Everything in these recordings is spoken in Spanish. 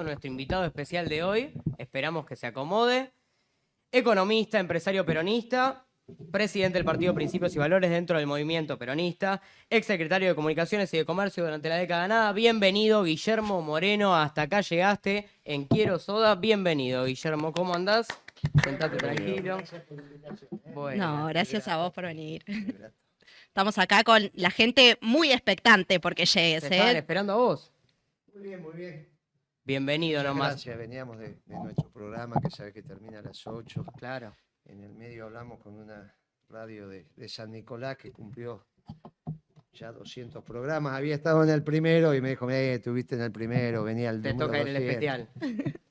nuestro invitado especial de hoy. Esperamos que se acomode. Economista, empresario peronista, presidente del partido Principios y Valores dentro del movimiento peronista, exsecretario de Comunicaciones y de Comercio durante la década ganada. Bienvenido, Guillermo Moreno. Hasta acá llegaste en Quiero Soda. Bienvenido, Guillermo. ¿Cómo andás? Sentate tranquilo. Bueno, no, gracias a vos por venir. Estamos acá con la gente muy expectante porque llegues. Te estaban esperando a vos. Muy bien, muy bien. Bienvenido Muchas nomás. Gracias, veníamos de nuestro programa que sabe que termina a las 8. Claro. En el medio hablamos con una radio de San Nicolás que cumplió ya 200 programas. Había estado en el primero y me dijo, estuviste en el primero, venía el Te número toca en el 200. especial.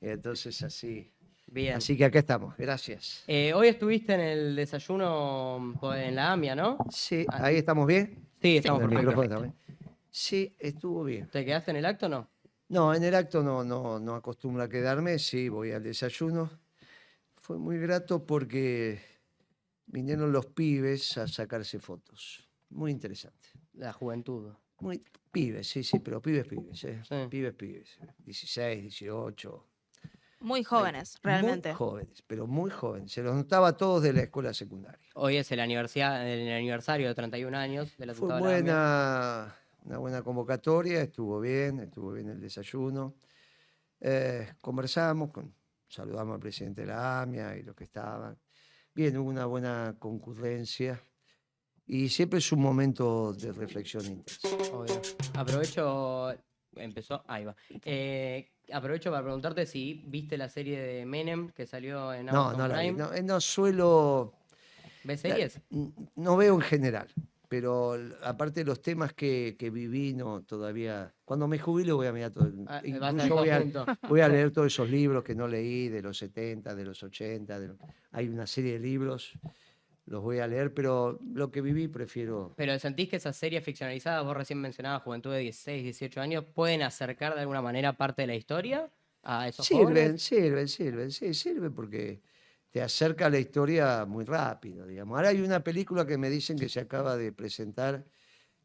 Y entonces así. Bien. Así que acá estamos, gracias. Hoy estuviste en el desayuno en la AMIA, ¿no? Sí, ahí estamos bien. Sí, estamos ¿Con el perfectos. micrófono también? Sí, estuvo bien. ¿Te quedaste en el acto o no? No, en el acto no acostumbro a quedarme, sí, voy al desayuno. Fue muy grato porque vinieron los pibes a sacarse fotos. Muy interesante. La juventud. Muy pibes, sí, pero pibes, ¿eh? Sí. Pibes. 16, 18. Muy jóvenes, realmente. Muy jóvenes, pero muy jóvenes. Se los notaba a todos de la escuela secundaria. Hoy es el aniversario de 31 años de la Fue atentado de la AMIA. una buena convocatoria, estuvo bien el desayuno. Conversamos, saludamos al presidente de la AMIA y los que estaban. Bien, hubo una buena concurrencia y siempre es un momento de reflexión intensa. Obvio. Ahí va. Aprovecho para preguntarte si viste la serie de Menem que salió en Amazon No la vi. Prime. No suelo... ¿Ves series? No veo en general, pero aparte de los temas que viví, no, todavía... Cuando me jubile voy a mirar todo. Incluso voy a leer todos esos libros que no leí, de los 70, de los 80. Hay una serie de libros, los voy a leer, pero lo que viví prefiero... ¿Pero sentís que esas series ficcionalizadas, vos recién mencionabas juventud de 16, 18 años, pueden acercar de alguna manera parte de la historia a esos jóvenes? Sirven porque te acerca a la historia muy rápido, digamos. Ahora hay una película que me dicen que se acaba de presentar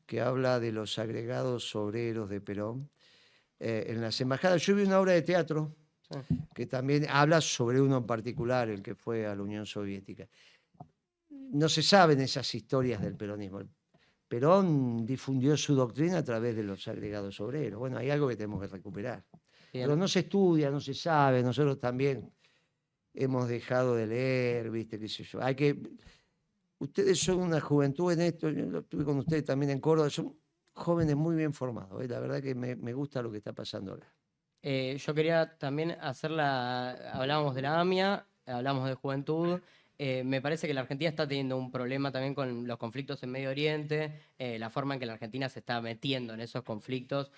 que habla de los agregados obreros de Perón en las embajadas. Yo vi una obra de teatro que también habla sobre uno en particular, el que fue a la Unión Soviética. No se saben esas historias del peronismo. Perón difundió su doctrina a través de los agregados obreros. Bueno, hay algo que tenemos que recuperar. Bien. Pero no se estudia, no se sabe. Nosotros también hemos dejado de leer, ¿viste? ¿Qué sé yo? Ustedes son una juventud en esto, yo lo estuve con ustedes también en Córdoba, son jóvenes muy bien formados. La verdad que me gusta lo que está pasando ahora. Yo quería también hablábamos de la AMIA, hablamos de juventud. Me parece que la Argentina está teniendo un problema también con los conflictos en Medio Oriente, la forma en que la Argentina se está metiendo en esos conflictos,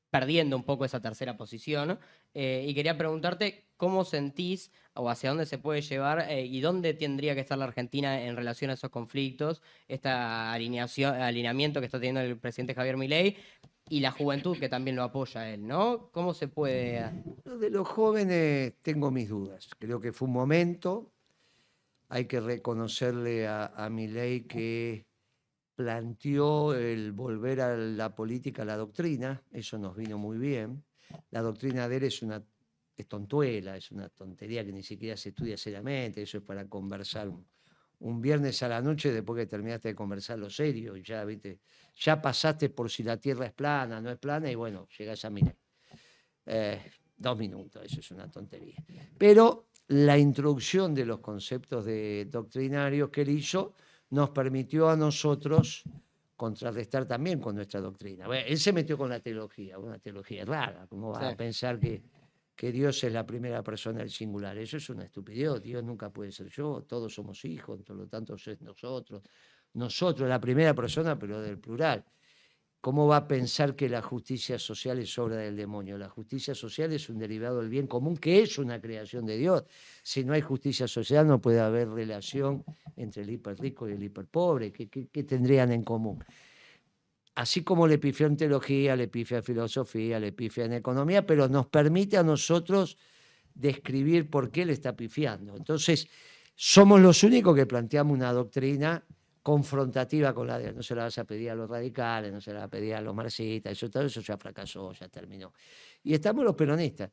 perdiendo un poco esa tercera posición. Y quería preguntarte cómo sentís o hacia dónde se puede llevar y dónde tendría que estar la Argentina en relación a esos conflictos, este alineamiento que está teniendo el presidente Javier Milei y la juventud que también lo apoya a él, ¿no? ¿Cómo se puede...? Lo de los jóvenes tengo mis dudas. Creo que fue un momento. Hay que reconocerle a Milei que planteó el volver a la política, a la doctrina. Eso nos vino muy bien. La doctrina de él es tontuela, es una tontería que ni siquiera se estudia seriamente. Eso es para conversar un viernes a la noche después que terminaste de conversar lo serio. Ya, ¿viste? Ya pasaste por si la tierra es plana, no es plana, y bueno, llegás a Milei. 2 minutos, eso es una tontería. Pero la introducción de los conceptos doctrinarios que él hizo nos permitió a nosotros contrarrestar también con nuestra doctrina. Bueno, él se metió con la teología, una teología rara. ¿Cómo va a pensar que Dios es la primera persona del singular? Eso es una estupidez. Dios nunca puede ser yo, todos somos hijos, por lo tanto es nosotros. Nosotros, la primera persona, pero del plural. ¿Cómo va a pensar que la justicia social es obra del demonio? La justicia social es un derivado del bien común, que es una creación de Dios. Si no hay justicia social, no puede haber relación entre el hiperrico y el hiperpobre. ¿Qué tendrían en común? Así como le pifió en teología, le pifia en filosofía, le pifia en economía, pero nos permite a nosotros describir por qué le está pifiando. Entonces, somos los únicos que planteamos una doctrina confrontativa con no se la vas a pedir a los radicales, no se la vas a pedir a los marxistas, todo eso ya fracasó, ya terminó. Y estamos los peronistas.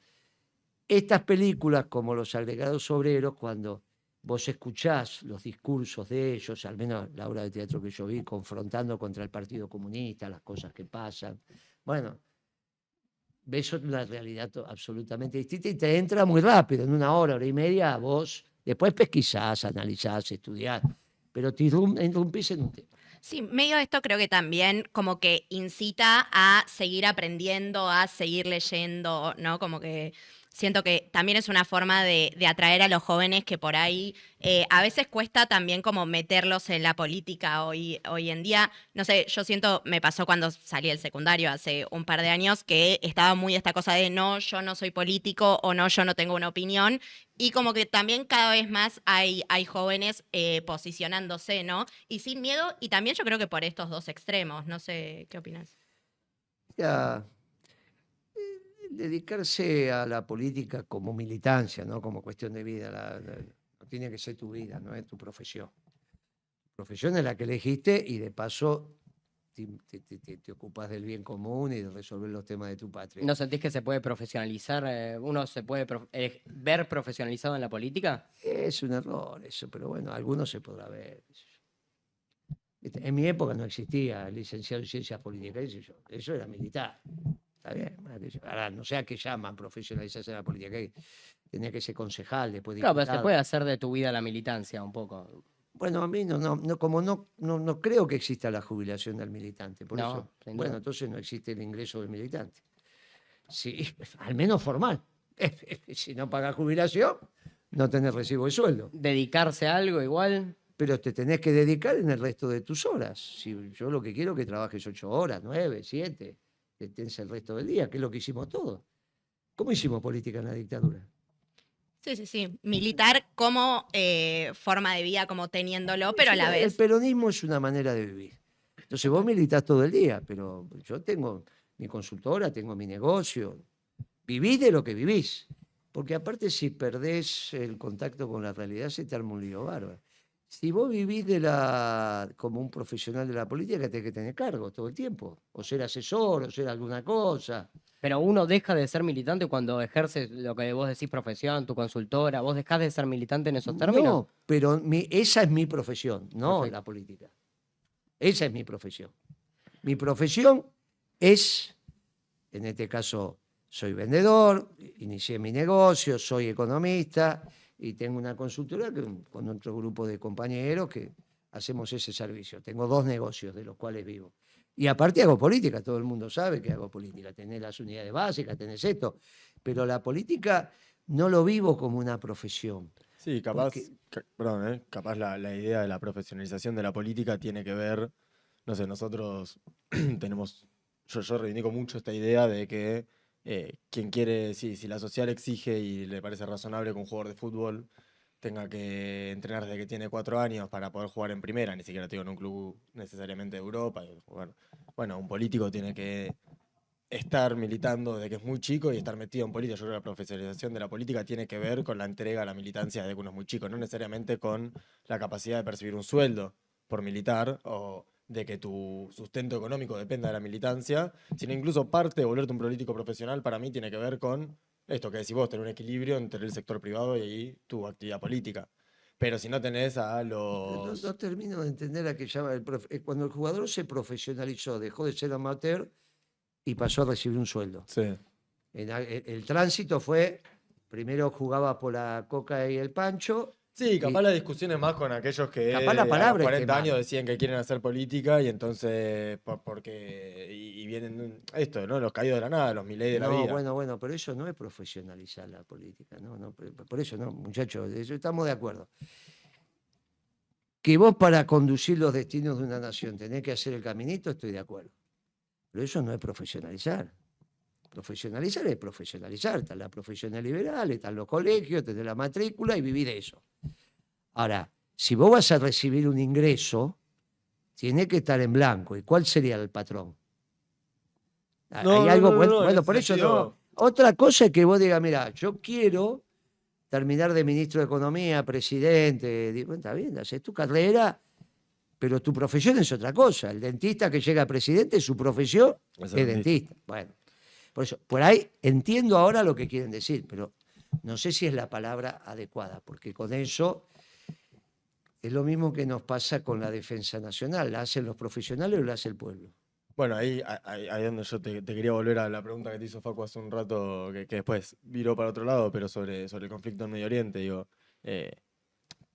Estas películas, como Los Agregados Obreros, cuando vos escuchás los discursos de ellos, al menos la obra de teatro que yo vi, confrontando contra el Partido Comunista, las cosas que pasan, bueno, ves una realidad absolutamente distinta y te entra muy rápido, en una hora y media, vos después pesquisás, analizás, estudiás, pero te interrumpís en un tema. Sí, medio de esto creo que también como que incita a seguir aprendiendo, a seguir leyendo, ¿no? Como que siento que también es una forma de atraer a los jóvenes que por ahí a veces cuesta también como meterlos en la política hoy en día. No sé, yo siento, me pasó cuando salí del secundario hace un par de años, que estaba muy esta cosa de no, yo no soy político o no, yo no tengo una opinión. Y como que también cada vez más hay jóvenes posicionándose, ¿no? Y sin miedo, y también yo creo que por estos dos extremos. No sé, ¿qué opinas? Ya, dedicarse a la política como militancia, ¿no? Como cuestión de vida. No tiene que ser tu vida, no es tu profesión. Tu profesión es la que elegiste y de paso te ocupas del bien común y de resolver los temas de tu patria. ¿No sentís que se puede profesionalizar? ¿Uno se puede ver profesionalizado en la política? Es un error eso, pero bueno, algunos se podrá ver. En mi época no existía licenciado en ciencias políticas, eso era militar. Está bien, ahora no sé a qué llaman profesionalizarse en la política, tenía que ser concejal, después Claro, pero se diputado. puede hacer de tu vida la militancia un poco. Bueno, a mí como no creo que exista la jubilación del militante, por No, eso, sin bueno, duda. entonces no existe el ingreso del militante. Sí, al menos formal. Si no pagas jubilación, no tenés recibo de sueldo. ¿Dedicarse a algo igual? Pero te tenés que dedicar en el resto de tus horas. Si yo lo que quiero es que trabajes 8 horas, 9, 7, que estés el resto del día, que es lo que hicimos todos. ¿Cómo hicimos política en la dictadura? Sí. Militar como forma de vida, como teniéndolo, pero a la El vez... peronismo es una manera de vivir. Entonces vos militás todo el día, pero yo tengo mi consultora, tengo mi negocio. Vivís de lo que vivís. Porque aparte si perdés el contacto con la realidad se te arma un lío bárbaro. Si vos vivís como un profesional de la política, tenés que tener cargo todo el tiempo. O ser asesor, o ser alguna cosa. Pero uno deja de ser militante cuando ejerce lo que vos decís profesión, tu consultora. ¿Vos dejás de ser militante en esos términos? No, pero esa es mi profesión, no Perfecto. la política. Esa es mi profesión. Mi profesión es, en este caso, soy vendedor, inicié mi negocio, soy economista y tengo una consultora con otro grupo de compañeros que hacemos ese servicio. Tengo 2 negocios de los cuales vivo. Y aparte hago política, todo el mundo sabe que hago política. Tenés las unidades básicas, tenés esto. Pero la política no lo vivo como una profesión. Sí, capaz, capaz la idea de la profesionalización de la política tiene que ver, no sé, nosotros tenemos, yo reivindico mucho esta idea de que quien quiere, si la social exige y le parece razonable que un jugador de fútbol tenga que entrenar desde que tiene 4 años para poder jugar en primera, ni siquiera te digo en un club necesariamente de Europa, bueno, un político tiene que estar militando desde que es muy chico y estar metido en política. Yo creo que la profesionalización de la política tiene que ver con la entrega a la militancia desde que uno es muy chico, no necesariamente con la capacidad de percibir un sueldo por militar o de que tu sustento económico dependa de la militancia, sino incluso parte de volverte un político profesional para mí tiene que ver con esto que decís vos, tener un equilibrio entre el sector privado y ahí tu actividad política. Pero si no tenés a los... No termino de entender a qué llama cuando el jugador se profesionalizó, dejó de ser amateur y pasó a recibir un sueldo. Sí. El tránsito fue, primero jugaba por la coca y el pancho. Sí, capaz la discusión es más con aquellos que Capaz la palabra a los es 40 que años manda. decían que quieren hacer política y entonces, y vienen esto, ¿no? Los caídos de la nada, los Milei de la vida. Bueno, pero eso no es profesionalizar la política, no, por eso no, muchachos, eso estamos de acuerdo. Que vos para conducir los destinos de una nación tenés que hacer el caminito, estoy de acuerdo. Pero eso no es profesionalizar. Profesionalizar es profesionalizar. Está la profesional liberal, están los colegios, tenés la matrícula y vivís de eso. Ahora, si vos vas a recibir un ingreso, tiene que estar en blanco. ¿Y cuál sería el patrón? No, ¿Hay algo? no, Bueno, en por ese eso no. sentido- Otra cosa es que vos digas, mira, yo quiero terminar de ministro de Economía, presidente. Digo, está bien, haces tu carrera pero tu profesión es otra cosa. El dentista que llega a presidente, su profesión Es es el dentista. Bueno, por eso, por ahí entiendo ahora lo que quieren decir, pero no sé si es la palabra adecuada, porque con eso es lo mismo que nos pasa con la defensa nacional. ¿La hacen los profesionales o la hace el pueblo? Bueno, ahí donde yo te quería volver a la pregunta que te hizo Facu hace un rato, que después viró para otro lado, pero sobre el conflicto en Medio Oriente, digo, eh,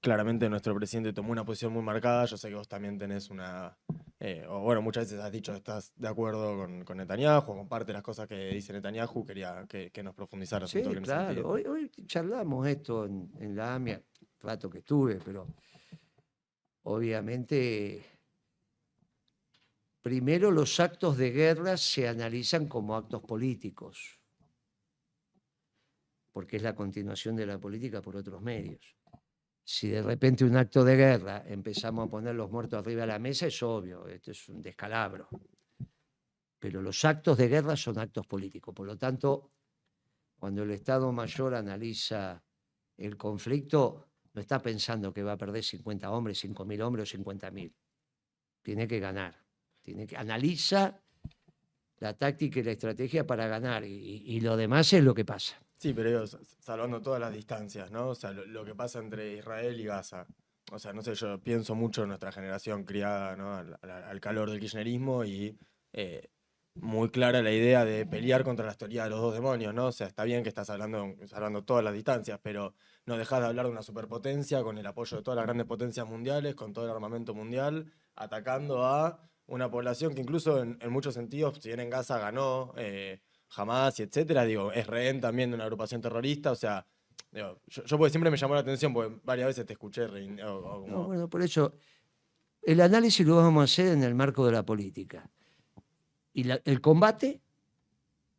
claramente nuestro presidente tomó una posición muy marcada, yo sé que vos también tenés o bueno, muchas veces has dicho que estás de acuerdo con Netanyahu, comparte las cosas que dice Netanyahu, quería que nos profundizaras un Sí, toque en ese claro. sentido. Hoy charlamos esto en la AMIA, rato que estuve, pero obviamente primero los actos de guerra se analizan como actos políticos, porque es la continuación de la política por otros medios. Si de repente un acto de guerra empezamos a poner los muertos arriba de la mesa, es obvio, esto es un descalabro. Pero los actos de guerra son actos políticos. Por lo tanto, cuando el Estado Mayor analiza el conflicto, no está pensando que va a perder 50 hombres, 5.000 hombres o 50.000. Tiene que ganar. Analiza la táctica y la estrategia para ganar. Y lo demás es lo que pasa. Sí, pero digo, salvando todas las distancias, ¿no? O sea, lo que pasa entre Israel y Gaza. O sea, no sé, yo pienso mucho en nuestra generación criada, ¿no? al calor del kirchnerismo y muy clara la idea de pelear contra las teorías de los dos demonios, ¿no? O sea, está bien que estás hablando todas las distancias, pero no dejás de hablar de una superpotencia con el apoyo de todas las grandes potencias mundiales, con todo el armamento mundial, atacando a una población que incluso en muchos sentidos, si bien en Gaza ganó, Hamas y etcétera, digo, es rehén también de una agrupación terrorista, o sea, digo, yo porque siempre me llamó la atención, porque varias veces te escuché No, bueno, por eso el análisis lo vamos a hacer en el marco de la política. Y el combate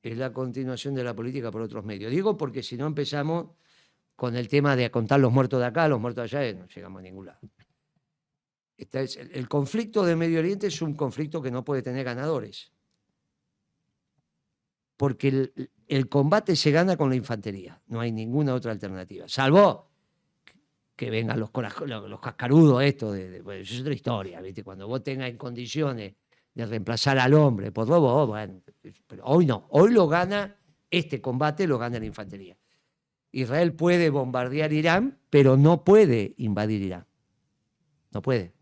es la continuación de la política por otros medios. Digo porque si no empezamos con el tema de contar los muertos de acá, los muertos de allá, no llegamos a ningún lado. El conflicto de Medio Oriente es un conflicto que no puede tener ganadores. Porque el combate se gana con la infantería. No hay ninguna otra alternativa. Salvo que vengan los cascarudos estos. Bueno, eso es otra historia, ¿viste? Cuando vos tengas en condiciones de reemplazar al hombre por robots, bueno, pero hoy no. Hoy lo gana, este combate lo gana la infantería. Israel puede bombardear Irán, pero no puede invadir Irán. No puede.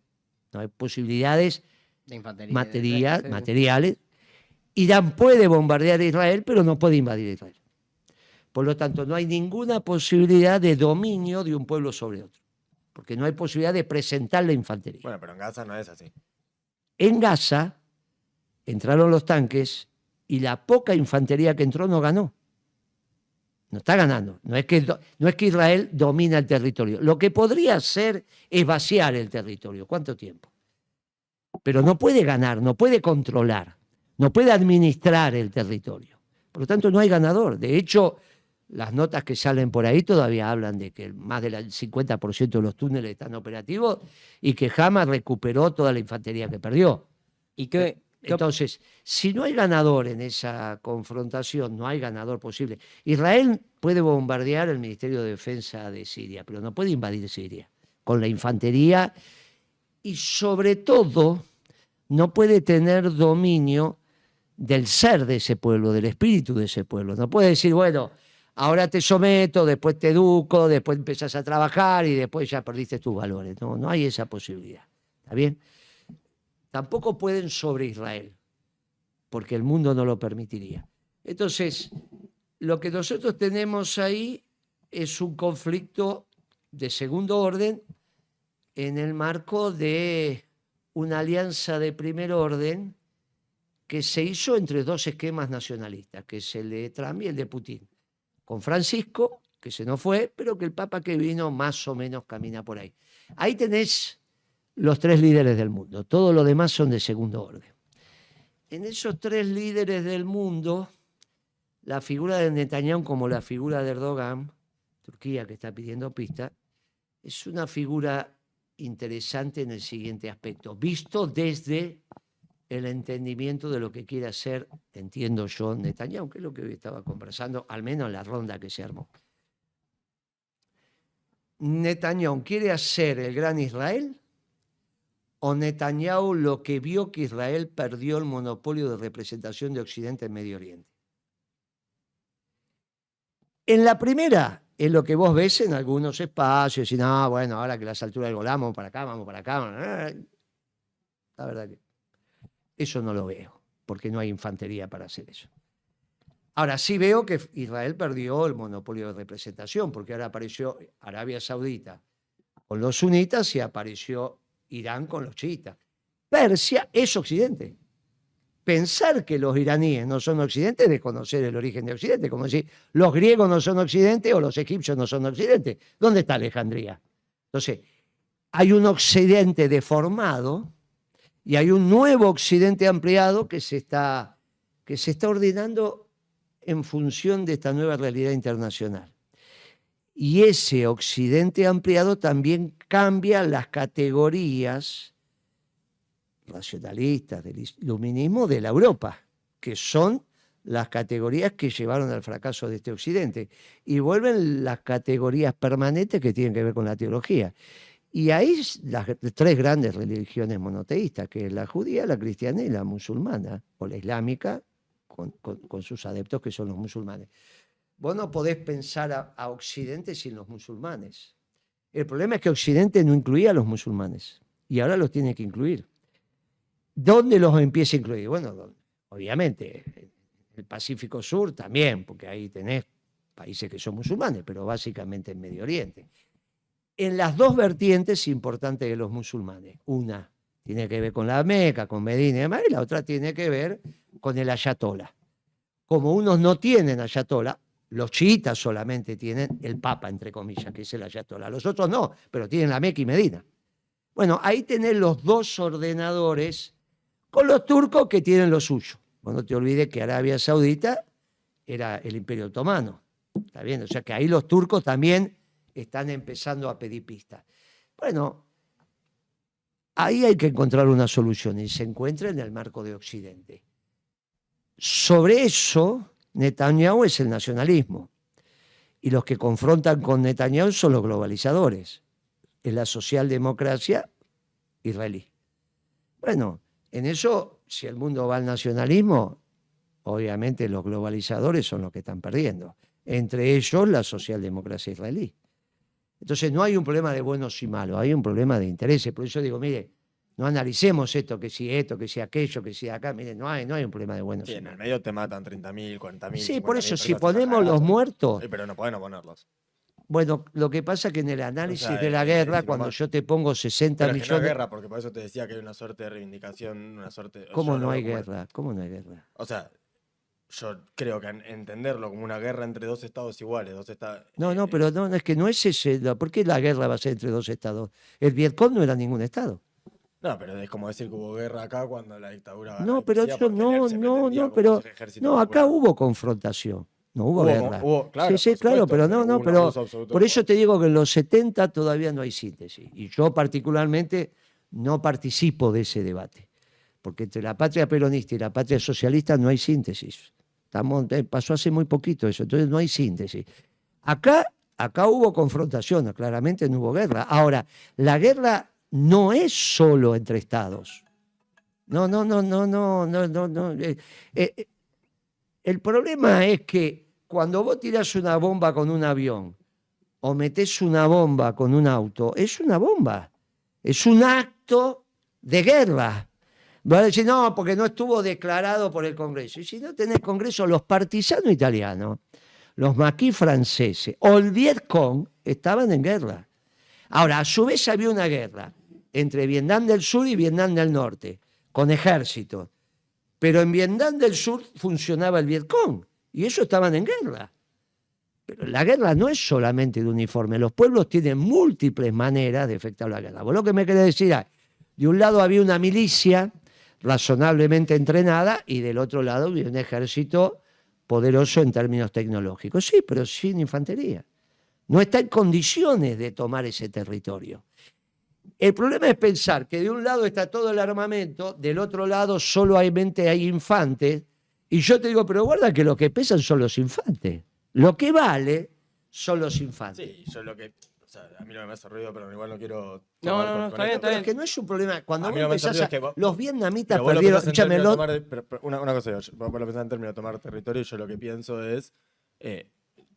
No hay posibilidades De infantería. materiales. Irán puede bombardear a Israel, pero no puede invadir a Israel. Por lo tanto, no hay ninguna posibilidad de dominio de un pueblo sobre otro, porque no hay posibilidad de presentar la infantería. Bueno, pero en Gaza no es así. En Gaza entraron los tanques y la poca infantería que entró no ganó. No está ganando. No es que Israel domina el territorio. Lo que podría hacer es vaciar el territorio. ¿Cuánto tiempo? Pero no puede ganar, no puede controlar, no puede administrar el territorio. Por lo tanto, no hay ganador. De hecho, las notas que salen por ahí todavía hablan de que más del 50% de los túneles están operativos y que Hamas recuperó toda la infantería que perdió. ¿Y Entonces, si no hay ganador en esa confrontación, no hay ganador posible. Israel puede bombardear el Ministerio de Defensa de Siria, pero no puede invadir Siria con la infantería y sobre todo no puede tener dominio del ser de ese pueblo, del espíritu de ese pueblo. No puede decir, bueno, ahora te someto, después te educo, después empezás a trabajar y después ya perdiste tus valores. No, no hay esa posibilidad. ¿Está bien? Tampoco pueden sobre Israel, porque el mundo no lo permitiría. Entonces, lo que nosotros tenemos ahí es un conflicto de segundo orden en el marco de una alianza de primer orden que se hizo entre dos esquemas nacionalistas, que es el de Trump y el de Putin, con Francisco, que se nos fue, pero que el Papa que vino más o menos camina por ahí. Ahí tenés los tres líderes del mundo, todo lo demás son de segundo orden. En esos tres líderes del mundo, la figura de Netanyahu como la figura de Erdogan, Turquía que está pidiendo pista, es una figura interesante en el siguiente aspecto, visto desde el entendimiento de lo que quiere hacer, entiendo yo, Netanyahu, que es lo que hoy estaba conversando, al menos en la ronda que se armó. Netanyahu quiere hacer el gran Israel o Netanyahu lo que vio que Israel perdió el monopolio de representación de Occidente en Medio Oriente? En la primera, es lo que vos ves en algunos espacios, y no, bueno, ahora que las alturas del Golán, vamos para acá, vamos para acá. La verdad que eso no lo veo, porque no hay infantería para hacer eso. Ahora sí veo que Israel perdió el monopolio de representación, porque ahora apareció Arabia Saudita con los sunitas y apareció Irán con los chiitas. Persia es Occidente. Pensar que los iraníes no son Occidente es desconocer el origen de Occidente, como decir, los griegos no son Occidente o los egipcios no son Occidente. ¿Dónde está Alejandría? Entonces, hay un Occidente deformado y hay un nuevo Occidente ampliado que se está ordenando en función de esta nueva realidad internacional. Y ese Occidente ampliado también cambia las categorías racionalistas del iluminismo de la Europa, que son las categorías que llevaron al fracaso de este Occidente, y vuelven las categorías permanentes que tienen que ver con la teología. Y ahí las tres grandes religiones monoteístas, que es la judía, la cristiana y la musulmana, o la islámica, con sus adeptos que son los musulmanes. Vos no podés pensar a Occidente sin los musulmanes. El problema es que Occidente no incluía a los musulmanes, y ahora los tiene que incluir. ¿Dónde los empieza a incluir? Bueno, obviamente, el Pacífico Sur también, porque ahí tenés países que son musulmanes, pero básicamente en Medio Oriente. En las dos vertientes importantes de los musulmanes. Una tiene que ver con la Meca, con Medina y demás, y la otra tiene que ver con el ayatolá. Como unos no tienen ayatolá, los chiitas solamente tienen el papa, entre comillas, que es el ayatolá. Los otros no, pero tienen la Meca y Medina. Bueno, ahí tenés los dos ordenadores con los turcos que tienen lo suyo. Bueno, no te olvides que Arabia Saudita era el Imperio Otomano. ¿Está bien? O sea que ahí los turcos también están empezando a pedir pistas. Bueno, ahí hay que encontrar una solución y se encuentra en el marco de Occidente. Sobre eso, Netanyahu es el nacionalismo. Y los que confrontan con Netanyahu son los globalizadores. Es la socialdemocracia israelí. Bueno, en eso, si el mundo va al nacionalismo, obviamente los globalizadores son los que están perdiendo. Entre ellos, la socialdemocracia israelí. Entonces, no hay un problema de buenos y malos, hay un problema de intereses. Por eso digo, mire, no analicemos esto, que si aquello, que si acá. Mire, no hay un problema de buenos y malos. En el medio te matan 30.000, 40.000. Sí, por eso, si ponemos los muertos. Sí, pero no pueden ponerlos. Bueno, lo que pasa es que en el análisis de la guerra, cuando yo te pongo 60 pero millones... no hay guerra, porque por eso te decía que hay una suerte de reivindicación, una suerte... ¿Cómo no hay guerra? ¿Cómo no hay guerra? O sea, yo creo que entenderlo como una guerra entre dos estados iguales, dos estados... No, pero no, es que no es ese... ¿Por qué la guerra va a ser entre dos estados? El Vietcong no era ningún estado. No, pero es como decir que hubo guerra acá cuando la dictadura... No, pero eso no, acá hubo confrontación. No hubo guerra. Claro, sí, claro, pero pero por eso te digo que en los 70 todavía no hay síntesis. Y yo particularmente no participo de ese debate. Porque entre la patria peronista y la patria socialista no hay síntesis. Pasó hace muy poquito eso, entonces no hay síntesis. Acá hubo confrontación, claramente no hubo guerra. Ahora, la guerra no es solo entre estados. No. El problema es que cuando vos tirás una bomba con un avión o metés una bomba con un auto, es una bomba. Es un acto de guerra. Vas a decir, no, porque no estuvo declarado por el Congreso. Y si no tenés Congreso, los partisanos italianos, los maquis franceses o el Vietcong estaban en guerra. Ahora, a su vez había una guerra entre Vietnam del Sur y Vietnam del Norte, con ejércitos. Pero en Vietnam del Sur funcionaba el Vietcong y ellos estaban en guerra. Pero la guerra no es solamente de uniforme. Los pueblos tienen múltiples maneras de efectuar la guerra. Vos lo que me querés decir es, de un lado había una milicia razonablemente entrenada y del otro lado había un ejército poderoso en términos tecnológicos. Sí, pero sin infantería. No está en condiciones de tomar ese territorio. El problema es pensar que de un lado está todo el armamento, del otro lado solamente hay infantes, y yo te digo, pero guarda que lo que pesan son los infantes. Lo que vale son los infantes. Sí, yo lo que... O sea, a mí no me hace ruido, pero igual no quiero... No, tomar no, no, con está bien, esto. está bien. Es que no es un problema. Cuando A vos mí no me hace empezás ruido, a- es que los vietnamitas Pero vos lo perdieron. pensás en Escúchame, términos de tomar... pero una cosa, vos lo pensás en términos de tomar territorio y yo lo que pienso es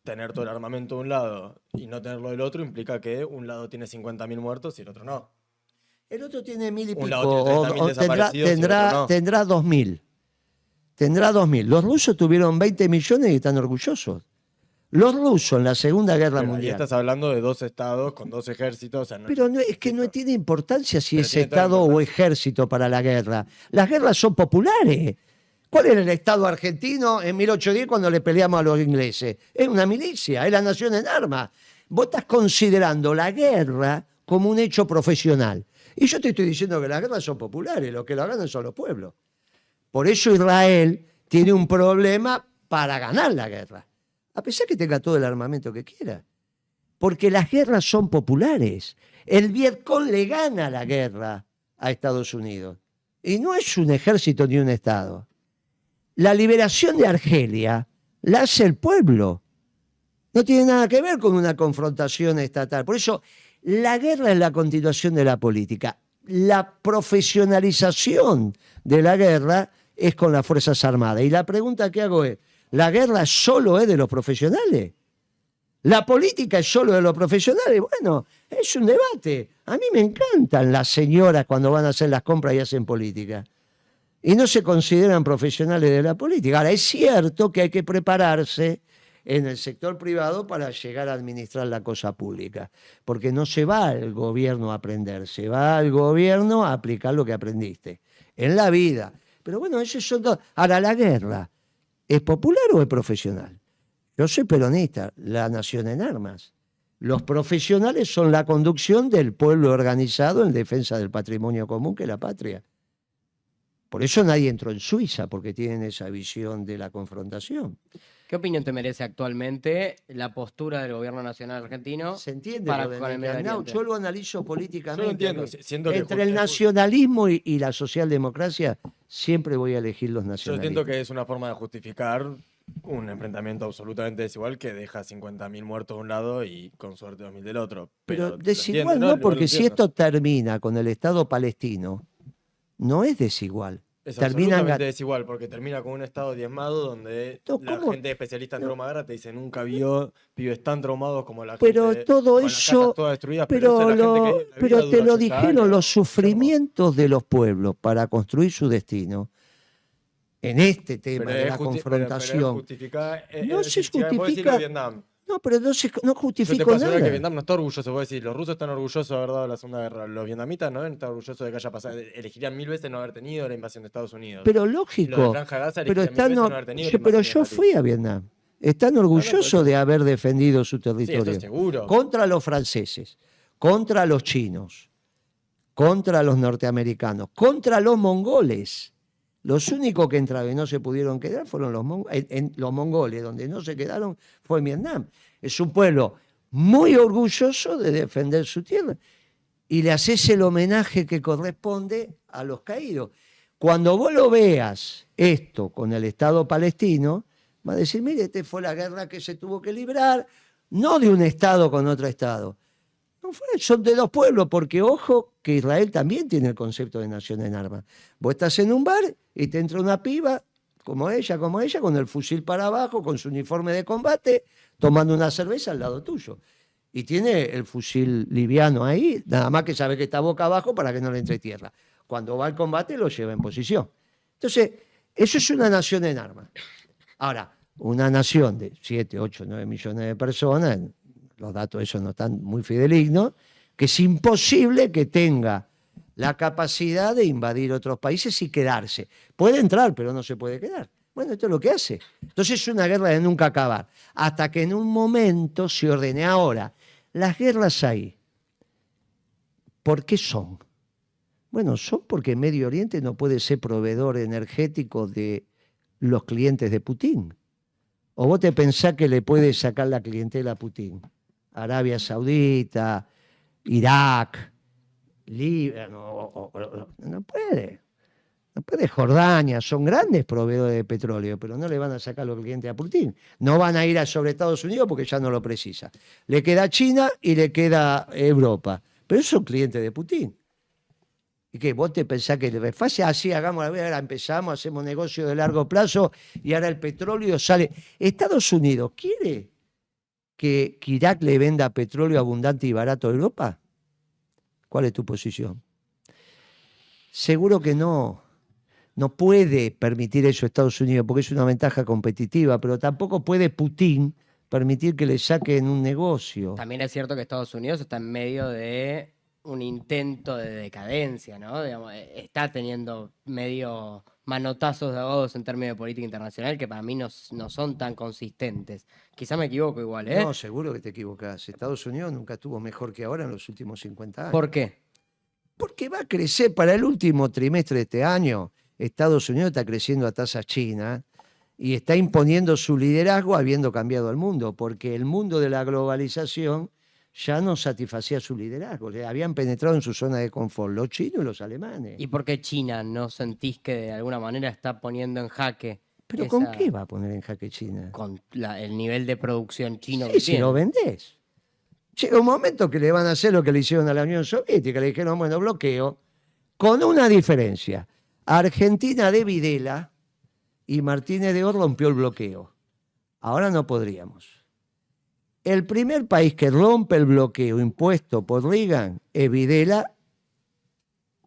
tener todo el armamento de un lado y no tenerlo del otro implica que un lado tiene 50.000 muertos y el otro no. el otro tiene 1.000 y Un pico, lado tiene 30.000 o desaparecidos y el otro no. tendrá 2.000. Tendrá 2.000. Los rusos tuvieron 20 millones y están orgullosos. Los rusos en la Segunda Guerra Pero ahí Mundial. estás hablando de 2 estados con 2 ejércitos. O sea, Pero es que no tiene importancia si Pero es tiene toda la Estado o importancia. ejército para la guerra. Las guerras son populares. ¿Cuál era el Estado argentino en 1810 cuando le peleamos a los ingleses? Es una milicia, es la nación en armas. Vos estás considerando la guerra como un hecho profesional. Y yo te estoy diciendo que las guerras son populares, los que la ganan son los pueblos. Por eso Israel tiene un problema para ganar la guerra, a pesar que tenga todo el armamento que quiera. Porque las guerras son populares. El Vietcong le gana la guerra a Estados Unidos. Y no es un ejército ni un Estado. La liberación de Argelia la hace el pueblo. No tiene nada que ver con una confrontación estatal. Por eso, la guerra es la continuación de la política. La profesionalización de la guerra es con las Fuerzas Armadas. Y la pregunta que hago es, ¿la guerra solo es de los profesionales? ¿La política es solo de los profesionales? Bueno, es un debate. A mí me encantan las señoras cuando van a hacer las compras y hacen política. Y no se consideran profesionales de la política. Ahora, es cierto que hay que prepararse en el sector privado para llegar a administrar la cosa pública. Porque no se va al gobierno a aprender, se va al gobierno a aplicar lo que aprendiste en la vida. Pero bueno, esos son dos. Ahora, la guerra, ¿es popular o es profesional? Yo soy peronista, la nación en armas. Los profesionales son la conducción del pueblo organizado en defensa del patrimonio común que es la patria. Por eso nadie entró en Suiza, porque tienen esa visión de la confrontación. ¿Qué opinión te merece actualmente la postura del gobierno nacional argentino ¿Se entiende para lo de con el Medio Netanyahu? Oriente? Yo lo analizo políticamente. Yo lo entiendo, a mí. siento que Entre el es nacionalismo y la socialdemocracia, siempre voy a elegir los Yo nacionalistas. siento que es una forma de justificar un enfrentamiento absolutamente desigual que deja 50.000 muertos de un lado y con suerte 2.000 del otro. Pero lo desigual entiendo, no, igual porque lo si entiendo. esto termina con el Estado palestino, no es desigual. Es Terminan absolutamente gan- desigual porque termina con un estado diezmado donde No, la ¿cómo? gente especialista en No. trauma de guerra te dice nunca vio pibes tan traumados como la Pero gente todo con las casas eso, todas destruidas, pero, eso es la gente que vive la pero vida, te dura lo 80 dijeron años, los Guillermo. sufrimientos de los pueblos para construir su destino. En este tema Pero de es la pero es confrontación. justificada. No se si vos decís lo justifica. de Vietnam. No, pero no Yo te justifico puedo asegurar que nada. Vietnam no está orgulloso. Vos decís, los rusos están orgullosos de haber dado la Segunda Guerra. Los vietnamitas no deben estar orgullosos de que haya pasado. Elegirían 1000 veces no haber tenido la invasión de Estados Unidos. Pero Los de lógico. Franja de Gaza Pero, elegirían 1000 veces no están, haber tenido la pero invasión yo israelí. fui a Vietnam. Están por orgullosos eso. de haber defendido su Sí, territorio. eso seguro. Contra los franceses, contra los chinos, contra los norteamericanos, contra los mongoles. Los únicos que entraron y no se pudieron quedar fueron los mongoles. Donde no se quedaron fue en Vietnam. Es un pueblo muy orgulloso de defender su tierra. Y le haces el homenaje que corresponde a los caídos. Cuando vos lo veas esto con el Estado palestino, va a decir, mire, esta fue la guerra que se tuvo que librar, no de un Estado con otro Estado. No son de dos pueblos, porque ojo que Israel también tiene el concepto de nación en armas. Vos estás en un bar y te entra una piba, como ella, con el fusil para abajo, con su uniforme de combate, tomando una cerveza al lado tuyo. Y tiene el fusil liviano ahí, nada más que sabe que está boca abajo para que no le entre tierra. Cuando va al combate lo lleva en posición. Entonces, eso es una nación en armas. Ahora, una nación de 7, 8, 9 millones de personas, los datos esos no están muy fidedignos, que es imposible que tenga la capacidad de invadir otros países y quedarse. Puede entrar, pero no se puede quedar. Bueno, esto es lo que hace. Entonces es una guerra de nunca acabar. Hasta que en un momento se ordene. Ahora, las guerras ahí, ¿por qué son? Bueno, son porque Medio Oriente no puede ser proveedor energético de los clientes de Putin. ¿O vos te pensás que le puede sacar la clientela a Putin? Arabia Saudita, Irak, Líbano, no puede. Después de Jordania, son grandes proveedores de petróleo, pero no le van a sacar los clientes a Putin. No van a ir sobre Estados Unidos porque ya no lo precisa. Le queda China y le queda Europa. Pero esos son clientes de Putin. ¿Y qué? ¿Vos te pensás que es fácil? Así hagamos, ahora empezamos, hacemos negocio de largo plazo y ahora el petróleo sale. ¿Estados Unidos quiere que Irak le venda petróleo abundante y barato a Europa? ¿Cuál es tu posición? Seguro que no. No puede permitir eso Estados Unidos porque es una ventaja competitiva, pero tampoco puede Putin permitir que le saquen un negocio. También es cierto que Estados Unidos está en medio de un intento de decadencia, ¿no? Digamos, está teniendo medio manotazos de ahogados en términos de política internacional que para mí no son tan consistentes. Quizá me equivoco igual, ¿eh? No, seguro que te equivocás. Estados Unidos nunca estuvo mejor que ahora en los últimos 50 años. ¿Por qué? Porque va a crecer para el último trimestre de este año. Estados Unidos está creciendo a tasa china y está imponiendo su liderazgo habiendo cambiado el mundo, porque el mundo de la globalización ya no satisfacía su liderazgo. Le habían penetrado en su zona de confort los chinos y los alemanes. ¿Y por qué China no sentís que de alguna manera está poniendo en jaque? ¿Pero con qué va a poner en jaque China? Con el nivel de producción chino Sí, que si tiene. lo vendés. Llega un momento que le van a hacer lo que le hicieron a la Unión Soviética. Le dijeron, bueno, bloqueo, con una diferencia. Argentina de Videla y Martínez de Oz rompió el bloqueo. Ahora no podríamos. El primer país que rompe el bloqueo impuesto por Reagan es Videla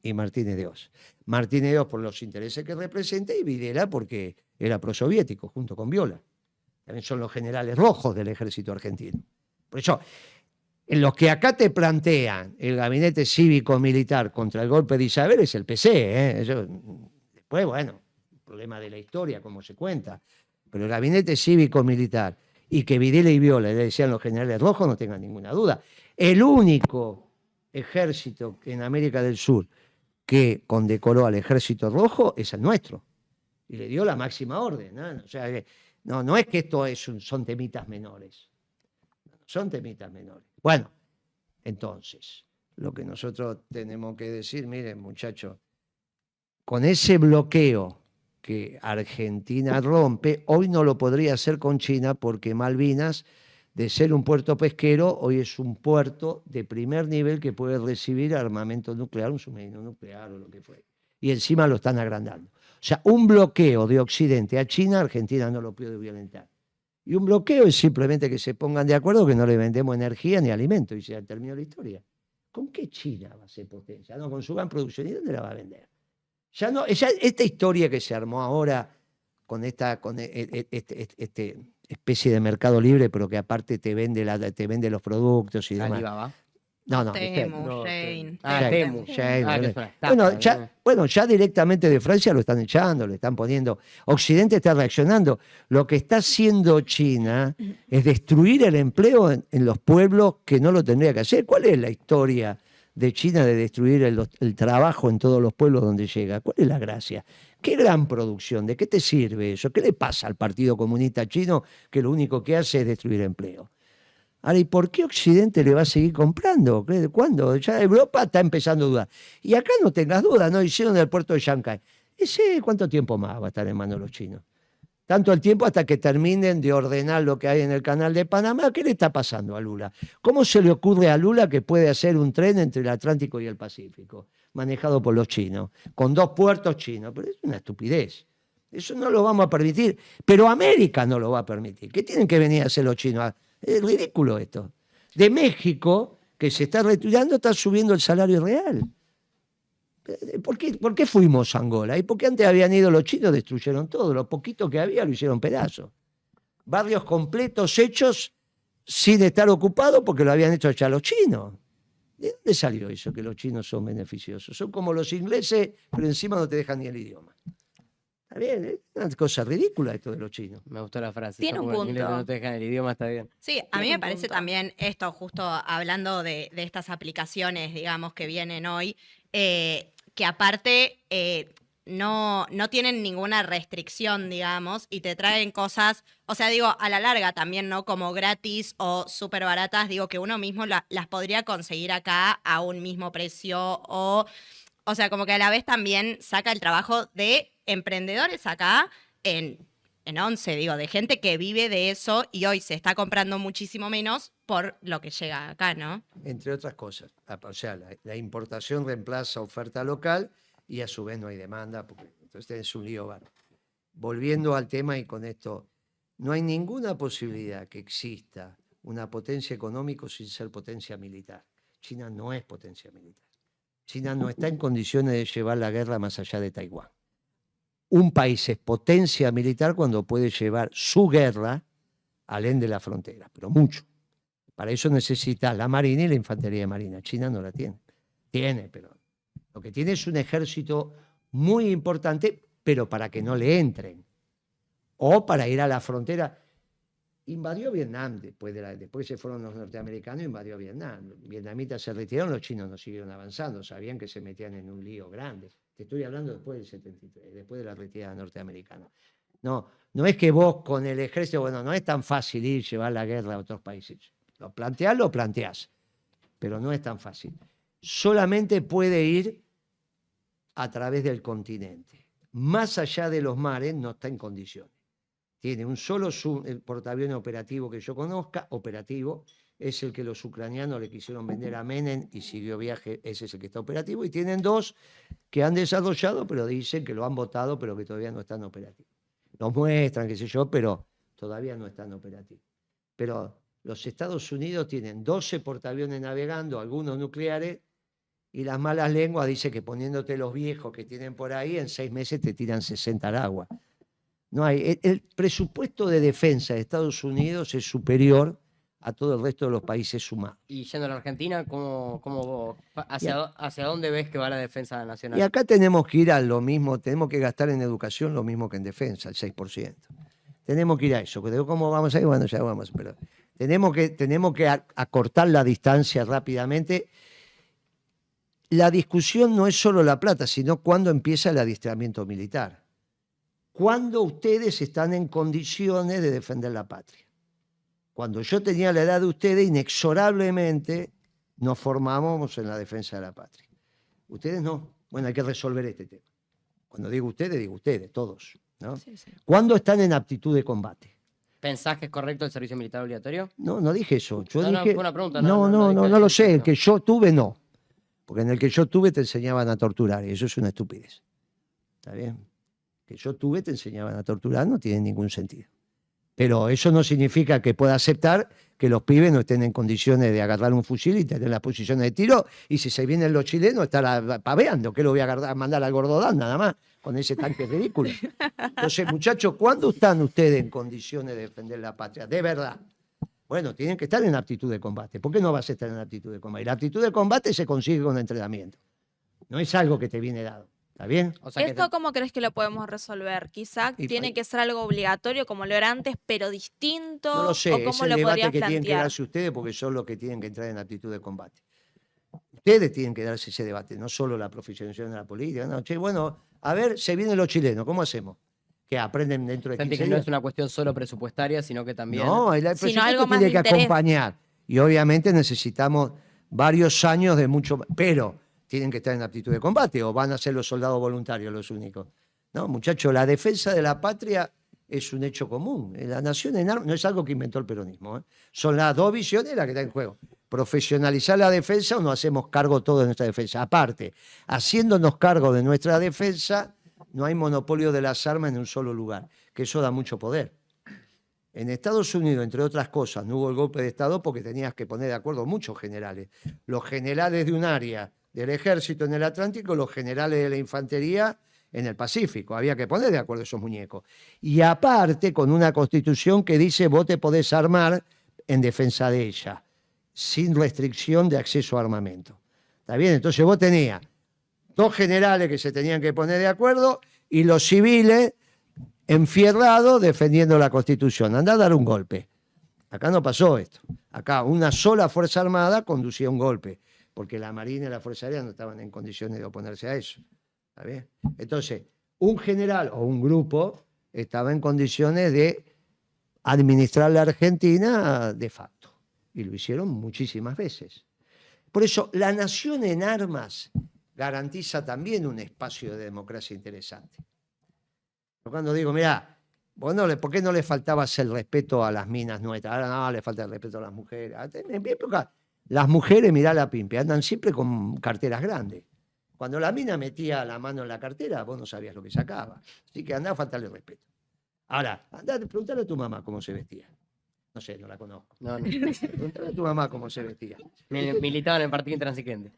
y Martínez de Oz. Martínez de Oz por los intereses que representa y Videla porque era prosoviético junto con Viola. También son los generales rojos del ejército argentino. Por eso, en los que acá te plantean el gabinete cívico-militar contra el golpe de Isabel es el PC. Eso, después, bueno, problema de la historia, como se cuenta. Pero el gabinete cívico-militar y que Videla y Viola le decían los generales rojos, no tengan ninguna duda. El único ejército en América del Sur que condecoró al ejército rojo es el nuestro. Y le dio la máxima orden, ¿no? O sea, no es que esto son temitas menores. Son temitas menores. Bueno, entonces, lo que nosotros tenemos que decir, miren, muchachos, con ese bloqueo que Argentina rompe, hoy no lo podría hacer con China porque Malvinas, de ser un puerto pesquero, hoy es un puerto de primer nivel que puede recibir armamento nuclear, un submarino nuclear o lo que fuera. Y encima lo están agrandando. O sea, un bloqueo de Occidente a China, Argentina no lo puede violentar. Y un bloqueo es simplemente que se pongan de acuerdo que no le vendemos energía ni alimento y se terminó la historia. ¿Con qué China va a ser potencia? No, con su gran producción. ¿Y dónde la va a vender? Ya no, esta historia que se armó ahora con esta especie de mercado libre, pero que aparte te vende los productos y demás. Alibaba. No, Temu, no, Shein. Temu. Shein, Que es una estafa, bueno, ya directamente de Francia lo están echando, le están poniendo. Occidente está reaccionando. Lo que está haciendo China es destruir el empleo en los pueblos que no lo tendría que hacer. ¿Cuál es la historia de China de destruir el trabajo en todos los pueblos donde llega? ¿Cuál es la gracia? ¿Qué gran producción? ¿De qué te sirve eso? ¿Qué le pasa al Partido Comunista Chino que lo único que hace es destruir empleo? Ahora, ¿y por qué Occidente le va a seguir comprando? ¿Cuándo? Ya Europa está empezando a dudar. Y acá no tengas dudas, ¿no? Hicieron el puerto de Shanghái. ¿Ese cuánto tiempo más va a estar en manos de los chinos? Tanto el tiempo hasta que terminen de ordenar lo que hay en el canal de Panamá. ¿Qué le está pasando a Lula? ¿Cómo se le ocurre a Lula que puede hacer un tren entre el Atlántico y el Pacífico, manejado por los chinos, con 2 puertos chinos? Pero es una estupidez. Eso no lo vamos a permitir. Pero América no lo va a permitir. ¿Qué tienen que venir a hacer los chinos? Es ridículo esto. De México, que se está retirando, está subiendo el salario real. ¿Por qué fuimos a Angola? Y porque antes habían ido los chinos, destruyeron todo. Lo poquito que había lo hicieron pedazos. Barrios completos hechos sin estar ocupados porque lo habían hecho ya los chinos. ¿De dónde salió eso que los chinos son beneficiosos? Son como los ingleses, pero encima no te dejan ni el idioma. Está bien, es una cosa ridícula esto de los chinos. Me gustó la frase. Tiene Son un como los ingleses, punto. no te dejan el idioma, está bien. Sí, a mí me parece también esto, justo hablando de estas aplicaciones, digamos, que vienen hoy, que aparte no tienen ninguna restricción, digamos, y te traen cosas, o sea, digo, a la larga también, ¿no? Como gratis o súper baratas, digo, que uno mismo las podría conseguir acá a un mismo precio o O sea, como que a la vez también saca el trabajo de emprendedores acá en 11, digo, de gente que vive de eso y hoy se está comprando muchísimo menos por lo que llega acá, ¿no? Entre otras cosas. O sea, la importación reemplaza oferta local y a su vez no hay demanda, porque entonces es un lío. Volviendo al tema y con esto, no hay ninguna posibilidad que exista una potencia económica sin ser potencia militar. China no es potencia militar. China no está en condiciones de llevar la guerra más allá de Taiwán. Un país es potencia militar cuando puede llevar su guerra alén de la frontera, pero mucho. Para eso necesita la marina y la infantería de marina. China no la tiene. Tiene, pero lo que tiene es un ejército muy importante, pero para que no le entren. O para ir a la frontera. Invadió Vietnam después que se fueron los norteamericanos, invadió Vietnam. Los vietnamitas se retiraron, los chinos no siguieron avanzando, sabían que se metían en un lío grande. Te estoy hablando después del 73, después de la retirada norteamericana. No, no es que vos con el ejército, bueno, no es tan fácil ir llevar la guerra a otros países. Lo planteás, pero no es tan fácil. Solamente puede ir a través del continente. Más allá de los mares no está en condiciones. Tiene un solo el portaaviones operativo que yo conozca, operativo, es el que los ucranianos le quisieron vender a Menem y siguió viaje, ese es el que está operativo, y tienen dos que han desarrollado, pero dicen que lo han votado, pero que todavía no están operativos. Los muestran, qué sé yo, pero todavía no están operativos. Pero los Estados Unidos tienen 12 portaaviones navegando, algunos nucleares, y las malas lenguas dicen que poniéndote los viejos que tienen por ahí, en 6 meses te tiran 60 al agua. No hay. El presupuesto de defensa de Estados Unidos es superior a todo el resto de los países sumados. Y yendo a la Argentina, ¿hacia dónde ves que va la defensa nacional? Y acá tenemos que ir a lo mismo, tenemos que gastar en educación lo mismo que en defensa, el 6%. Tenemos que ir a eso. ¿Cómo vamos a ir? Bueno, ya vamos, pero tenemos que acortar la distancia rápidamente. La discusión no es solo la plata, sino cuándo empieza el adiestramiento militar. ¿Cuándo ustedes están en condiciones de defender la patria? Cuando yo tenía la edad de ustedes, inexorablemente nos formábamos en la defensa de la patria. Ustedes no. Bueno, hay que resolver este tema. Cuando digo ustedes, todos, ¿no? Sí, sí. ¿Cuándo están en aptitud de combate? ¿Pensás que es correcto el servicio militar obligatorio? No, no dije eso. Yo No, dije, fue una pregunta. no dije lo eso, sé. El no. que yo tuve, no. Porque en el que yo tuve te enseñaban a torturar y eso es una estupidez. ¿Está bien? Que yo tuve te enseñaban a torturar no tiene ningún sentido. Pero eso no significa que pueda aceptar que los pibes no estén en condiciones de agarrar un fusil y tener las posiciones de tiro, y si se vienen los chilenos estar paveando, que lo voy a mandar al Gordodán nada más, con ese tanque ridículo. Entonces, muchachos, ¿cuándo están ustedes en condiciones de defender la patria? De verdad. Bueno, tienen que estar en aptitud de combate. ¿Por qué no vas a estar en aptitud de combate? Y la aptitud de combate se consigue con entrenamiento. No es algo que te viene dado. ¿Está bien? O sea, ¿Esto cómo crees que lo podemos resolver? Quizá tiene que ser algo obligatorio como lo era antes, pero distinto. No lo sé, ¿O es cómo el lo debate podrías que tienen que plantear? darse ustedes porque son los que tienen que entrar en actitud de combate. Ustedes tienen que darse ese debate, no solo la profesionalización de la política. No, che, bueno, a ver, se vienen los chilenos, ¿cómo hacemos? ¿Que aprenden dentro de 15 que no días? es una cuestión solo presupuestaria, sino que también... No, el Sino presupuesto algo más tiene de que interés. acompañar. Y obviamente necesitamos varios años de mucho... Pero tienen que estar en aptitud de combate o van a ser los soldados voluntarios los únicos. No, muchachos, la defensa de la patria es un hecho común. La nación en armas no es algo que inventó el peronismo. ¿Eh? Son las dos visiones las que están en juego. Profesionalizar la defensa o nos hacemos cargo todo de nuestra defensa. Aparte, haciéndonos cargo de nuestra defensa, no hay monopolio de las armas en un solo lugar, que eso da mucho poder. En Estados Unidos, entre otras cosas, no hubo el golpe de Estado porque tenías que poner de acuerdo muchos generales. Los generales de un área del ejército en el Atlántico, los generales de la infantería en el Pacífico. Había que poner de acuerdo esos muñecos. Y aparte, con una constitución que dice vos te podés armar en defensa de ella, sin restricción de acceso a armamento. ¿Está bien? Entonces vos tenías dos generales que se tenían que poner de acuerdo y los civiles enfierrados defendiendo la Constitución. Andá a dar un golpe. Acá no pasó esto. Acá una sola Fuerza Armada conducía un golpe, porque la Marina y la Fuerza Aérea no estaban en condiciones de oponerse a eso. ¿Está bien? Entonces, un general o un grupo estaba en condiciones de administrar la Argentina de facto. Y lo hicieron muchísimas veces. Por eso, la nación en armas, garantiza también un espacio de democracia interesante. Cuando digo, mira, ¿por qué no le faltabas el respeto a las minas nuestras? Ahora no, le falta el respeto a las mujeres. En mi época, las mujeres, mirá la pimpe, andan siempre con carteras grandes. Cuando la mina metía la mano en la cartera, vos no sabías lo que sacaba. Así que andá a faltarle respeto. Ahora, andá a preguntarle a tu mamá cómo se vestía. No sé, no la conozco. No, no. Preguntarle a tu mamá cómo se vestía. Militaba en el Partido Intransigente.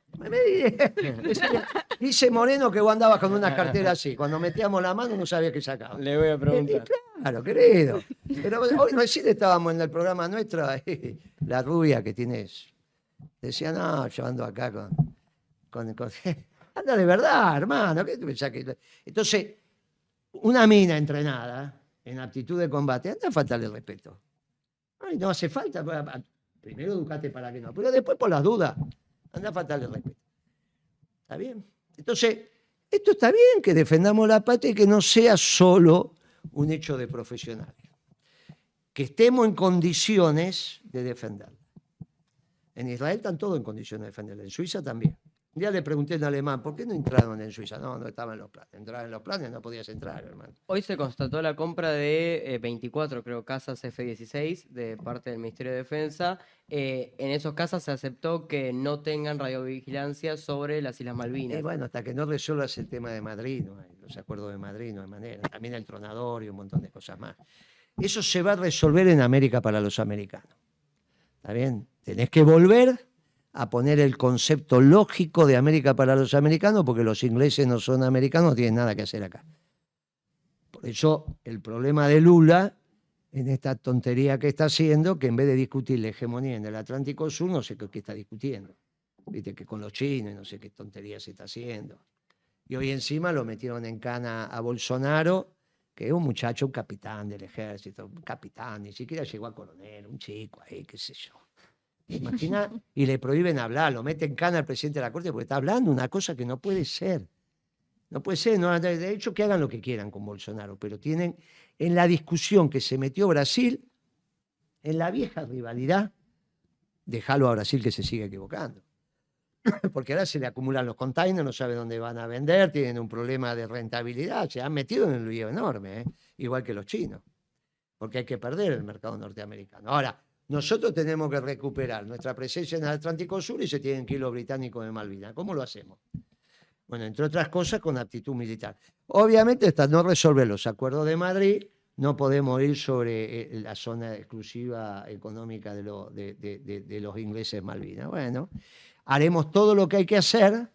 Dice Moreno que vos andabas con una cartera así. Cuando metíamos la mano no sabía qué sacaba. Le voy a preguntar. Claro, querido. Pero hoy recién estábamos en el programa nuestro, la rubia que tienes. Decía, no, yo ando acá con anda de verdad, hermano. ¿Qué te pensás que...? Entonces, una mina entrenada en aptitud de combate, anda a faltarle respeto. Ay, no hace falta. Primero educate para que no. Pero después, por las dudas, anda a faltarle respeto. ¿Está bien? Entonces, esto está bien, que defendamos la patria y que no sea solo un hecho de profesionales. Que estemos en condiciones de defenderla. En Israel están todos en condiciones de defenderla. En Suiza también. Un día le pregunté en alemán, ¿por qué no entraron en Suiza? No estaban en los planes. Entraban en los planes, no podías entrar, hermano. Hoy se constató la compra de 24, creo, casas F-16 de parte del Ministerio de Defensa. En esos casas se aceptó que no tengan radiovigilancia sobre las Islas Malvinas. Bueno, hasta que no resuelvas el tema de Madrid, no hay, los acuerdos de Madrid no hay manera. También el tronador y un montón de cosas más. Eso se va a resolver en América para los americanos. ¿Está bien? Tenés que volver a poner el concepto lógico de América para los americanos, porque los ingleses no son americanos, no tienen nada que hacer acá. Por eso el problema de Lula, en esta tontería que está haciendo, que en vez de discutir la hegemonía en el Atlántico Sur, no sé qué está discutiendo. Viste que con los chinos, no sé qué tontería se está haciendo. Y hoy encima lo metieron en cana a Bolsonaro, que es un muchacho, un capitán del ejército, un capitán, ni siquiera llegó a coronel, un chico ahí, qué sé yo. Imagina, y le prohíben hablar, lo meten en cana al presidente de la Corte porque está hablando una cosa que no puede ser. No puede ser, no, de hecho que hagan lo que quieran con Bolsonaro, pero tienen en la discusión que se metió Brasil, en la vieja rivalidad, déjalo a Brasil que se siga equivocando. Porque ahora se le acumulan los containers, no sabe dónde van a vender, tienen un problema de rentabilidad, se han metido en un lío enorme, igual que los chinos, porque hay que perder el mercado norteamericano. Ahora, nosotros tenemos que recuperar nuestra presencia en el Atlántico Sur y se tienen que ir los británicos de Malvinas. ¿Cómo lo hacemos? Bueno, entre otras cosas, con aptitud militar. Obviamente, hasta no resolver los acuerdos de Madrid, no podemos ir sobre la zona exclusiva económica de los ingleses Malvinas. Bueno, haremos todo lo que hay que hacer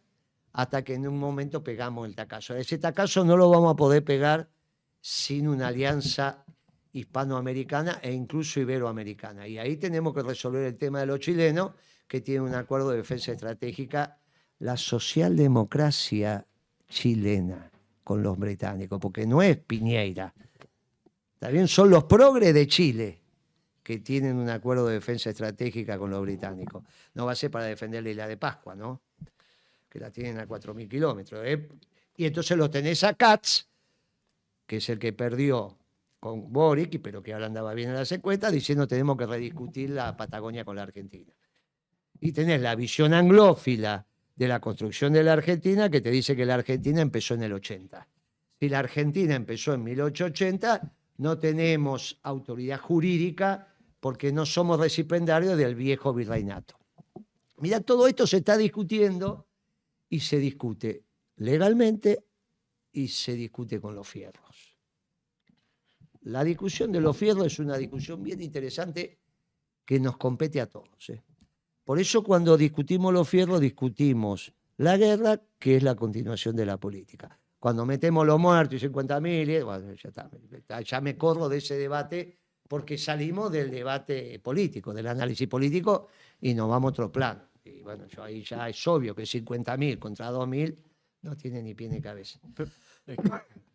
hasta que en un momento pegamos el tacazo. Ese tacazo no lo vamos a poder pegar sin una alianza hispanoamericana e incluso iberoamericana. Y ahí tenemos que resolver el tema de los chilenos, que tienen un acuerdo de defensa estratégica, la socialdemocracia chilena con los británicos, porque no es Piñeira. También son los progres de Chile que tienen un acuerdo de defensa estratégica con los británicos. No va a ser para defender la isla de Pascua, ¿no? Que la tienen a 4.000 kilómetros. Y entonces lo tenés a Katz, que es el que perdió con Boric, pero que ahora andaba bien en las encuestas, diciendo tenemos que rediscutir la Patagonia con la Argentina. Y tenés la visión anglófila de la construcción de la Argentina, que te dice que la Argentina empezó en el 80. Si la Argentina empezó en 1880, no tenemos autoridad jurídica porque no somos recipiendarios del viejo virreinato. Mirá, todo esto se está discutiendo y se discute legalmente y se discute con los fierros. La discusión de los fierros es una discusión bien interesante que nos compete a todos. Por eso cuando discutimos los fierros, discutimos la guerra, que es la continuación de la política. Cuando metemos los muertos y 50.000, bueno, ya me corro de ese debate porque salimos del debate político, del análisis político y nos vamos a otro plano. Y bueno, ahí ya es obvio que 50.000 contra 2.000 no tiene ni pie ni cabeza.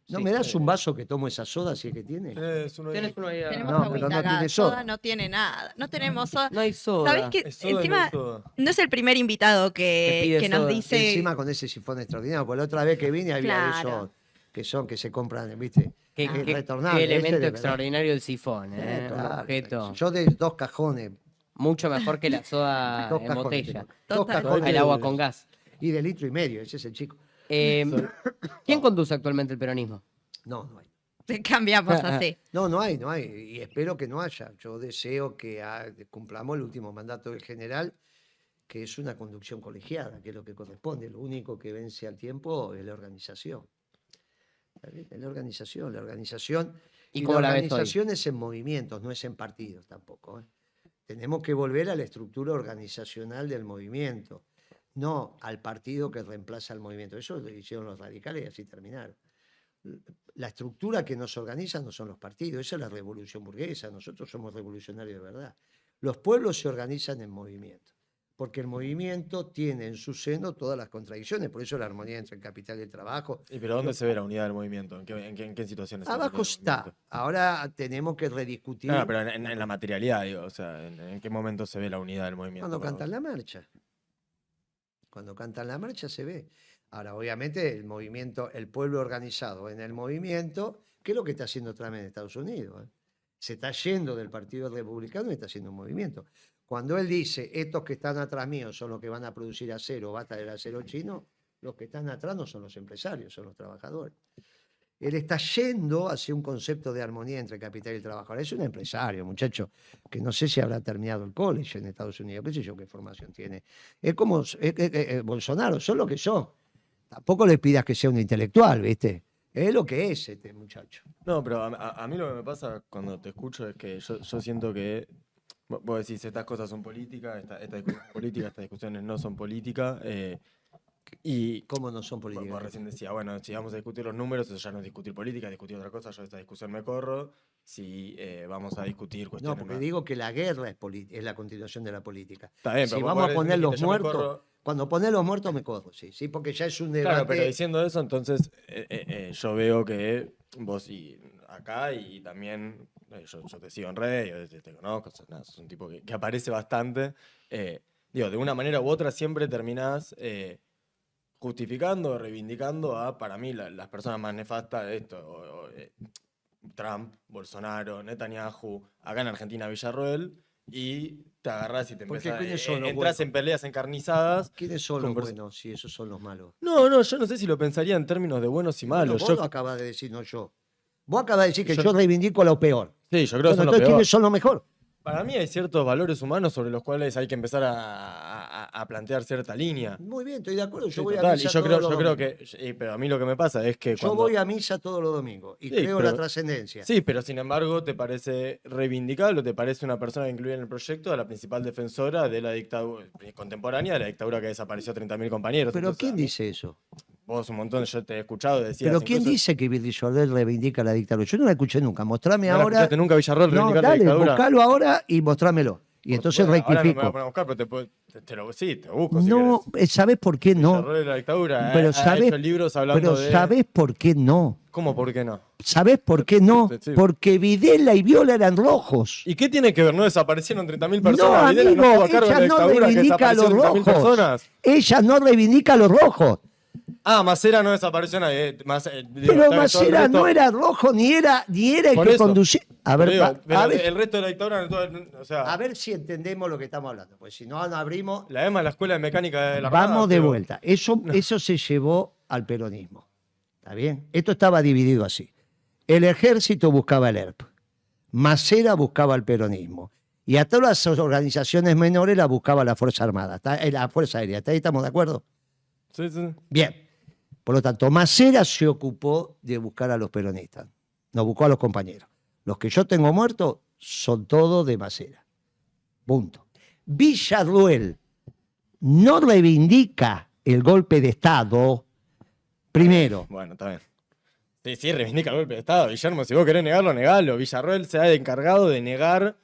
¿No me das un vaso que tomo esa soda si es que tiene? ¿Tienes uno ahí? Tenemos No, agüita pero no acá. tiene soda. Soda no tiene nada. No tenemos soda. No hay soda. ¿Sabés qué? Es soda, Encima, no es soda. no es el primer invitado que pide nos soda. dice. Encima con ese sifón extraordinario, porque la otra vez que vine había Claro. esos que se compran, ¿viste? Qué Retornable, elemento ese de verdad. extraordinario el sifón, un Claro. objeto Yo de 2 cajones. mucho mejor que la soda 2 en cajones botella. tengo. 2 Total. cajones. El agua con gas. Y de litro y medio, ese es el chico. ¿Quién conduce actualmente el peronismo? No, no hay. Cambiamos así. No hay. Y espero que no haya. Yo deseo que cumplamos el último mandato del general, que es una conducción colegiada, que es lo que corresponde. Lo único que vence al tiempo es la organización. Es la organización. ¿Y Y cómo la la ves hoy? organización es en movimientos, no es en partidos tampoco. Tenemos que volver a la estructura organizacional del movimiento, no al partido que reemplaza al movimiento. Eso lo hicieron los radicales y así terminaron. La estructura que nos organiza no son los partidos, esa es la revolución burguesa, nosotros somos revolucionarios de verdad. Los pueblos se organizan en movimiento, porque el movimiento tiene en su seno todas las contradicciones, por eso la armonía entre el capital y el trabajo. ¿Y pero dónde se ve la unidad del movimiento? ¿En qué situaciones? se ve la Abajo unidad del está, movimiento? ahora tenemos que rediscutir No, pero en la materialidad, digo, o sea, ¿en qué momento se ve la unidad del movimiento? cuando para cantan vos? la marcha. Cuando cantan la marcha se ve. Ahora, obviamente, el movimiento, el pueblo organizado en el movimiento, ¿qué es lo que está haciendo Trump en Estados Unidos? Se está yendo del Partido Republicano y está haciendo un movimiento. Cuando él dice, estos que están atrás míos son los que van a producir acero, va a traer acero chino, los que están atrás no son los empresarios, son los trabajadores. Él está yendo hacia un concepto de armonía entre capital y trabajador. Es un empresario, muchacho, que no sé si habrá terminado el college en Estados Unidos, qué sé yo qué formación tiene. Es como Bolsonaro, son lo que son. Tampoco le pidas que sea un intelectual, ¿viste? Es lo que es este muchacho. No, pero a mí lo que me pasa cuando te escucho es que yo siento que vos decís, estas cosas son políticas, esta discusión es política, estas discusiones no son políticas. Y ¿Cómo no son vos políticas? recién decía, bueno, si vamos a discutir los números, eso ya no es discutir política, es discutir otra cosa, yo de esta discusión me corro. Si vamos a discutir No, cuestiones porque más. digo que la guerra es la continuación de la política. Está bien, Si pero vamos a vos poner dijiste, los yo me muertos, corro. cuando pones los muertos me corro, sí, porque ya es un debate. Claro, pero diciendo eso, entonces yo veo que vos y acá y también yo te sigo en redes, yo te conozco, sos un tipo que aparece bastante. Digo, de una manera u otra siempre terminás justificando, reivindicando a, para mí, las personas más nefastas de esto. Trump, Bolsonaro, Netanyahu, acá en Argentina Villarroel, y te agarrás y te ¿Por qué? empezás, ¿Quiénes son los entras buenos? en peleas encarnizadas. ¿Quiénes son los con buenos si esos son los malos? No, yo no sé si lo pensaría en términos de buenos y Bueno, malos. vos Yo, lo acabas de decir, no yo. Vos acabas de decir que Yo- yo reivindico lo peor. sí, yo creo que Bueno, son lo entonces, peor. ¿quiénes son lo mejor? Para mí hay ciertos valores humanos sobre los cuales hay que empezar a plantear cierta línea. Muy bien, estoy de acuerdo. Yo Sí, voy a total, misa y yo todos creo, los yo creo domingos. que, pero a mí lo que me pasa es que Yo cuando... voy a misa todos los domingos y Sí, creo en la pero- trascendencia. Sí, pero sin embargo, ¿te parece reivindicable o te parece una persona incluida en el proyecto a la principal defensora de la dictadura contemporánea, de la dictadura que desapareció 30.000 compañeros? Pero Entonces, ¿quién a mí- dice eso? Vos un montón, yo te he escuchado, decías... Pero ¿quién incluso- dice que Villarroel reivindica la dictadura? Yo no la escuché nunca. Mostrame ¿No la ahora. escuchaste nunca a Villarroel No, reivindicar la dale, dictadura? buscalo ahora y mostrámelo. Y entonces Bueno, ahora no me voy a rectifico. poner a buscar, pero sí, te busco si No, querés. ¿sabés por qué no? Villarroel de la dictadura, Pero ha sabés- hecho libros hablando Pero de... ¿sabés por qué no? ¿Cómo, por qué no? ¿Sabés por qué no? Sí. Porque Videla y Viola eran rojos. ¿Y qué tiene que ver? ¿No desaparecieron 30.000 No, personas? Videla amigo, estuvo a cargo de la ella no dictadura que reivindica a los desaparecieron 30.000 rojos. personas. Ella no reivindica a los rojos. Ah, Macera no desapareció nadie. Pero está bien, todo el Macera resto- no era rojo ni era el Por que eso. conducía. A ver, Digo, va- pero a ver, el resto de la dictadura, o sea, a ver si entendemos lo que estamos hablando. Pues si no, no abrimos. la EMA, la Escuela de Mecánica de la Armada. Vamos de pero- vuelta. Eso se llevó al peronismo. ¿Está bien? Esto estaba dividido así. El ejército buscaba el ERP. Macera buscaba el peronismo. Y a todas las organizaciones menores las buscaba la Fuerza Armada, la Fuerza Aérea. ¿Está ahí? ¿Estamos de acuerdo? Sí, sí. Bien. Por lo tanto, Macera se ocupó de buscar a los peronistas. No buscó a los compañeros. Los que yo tengo muertos son todos de Macera. Punto. Villarruel no reivindica el golpe de Estado. Primero, Bueno, está bien. Sí, reivindica el golpe de Estado. Guillermo, si vos querés negarlo, negalo. Villarroel se ha encargado de negar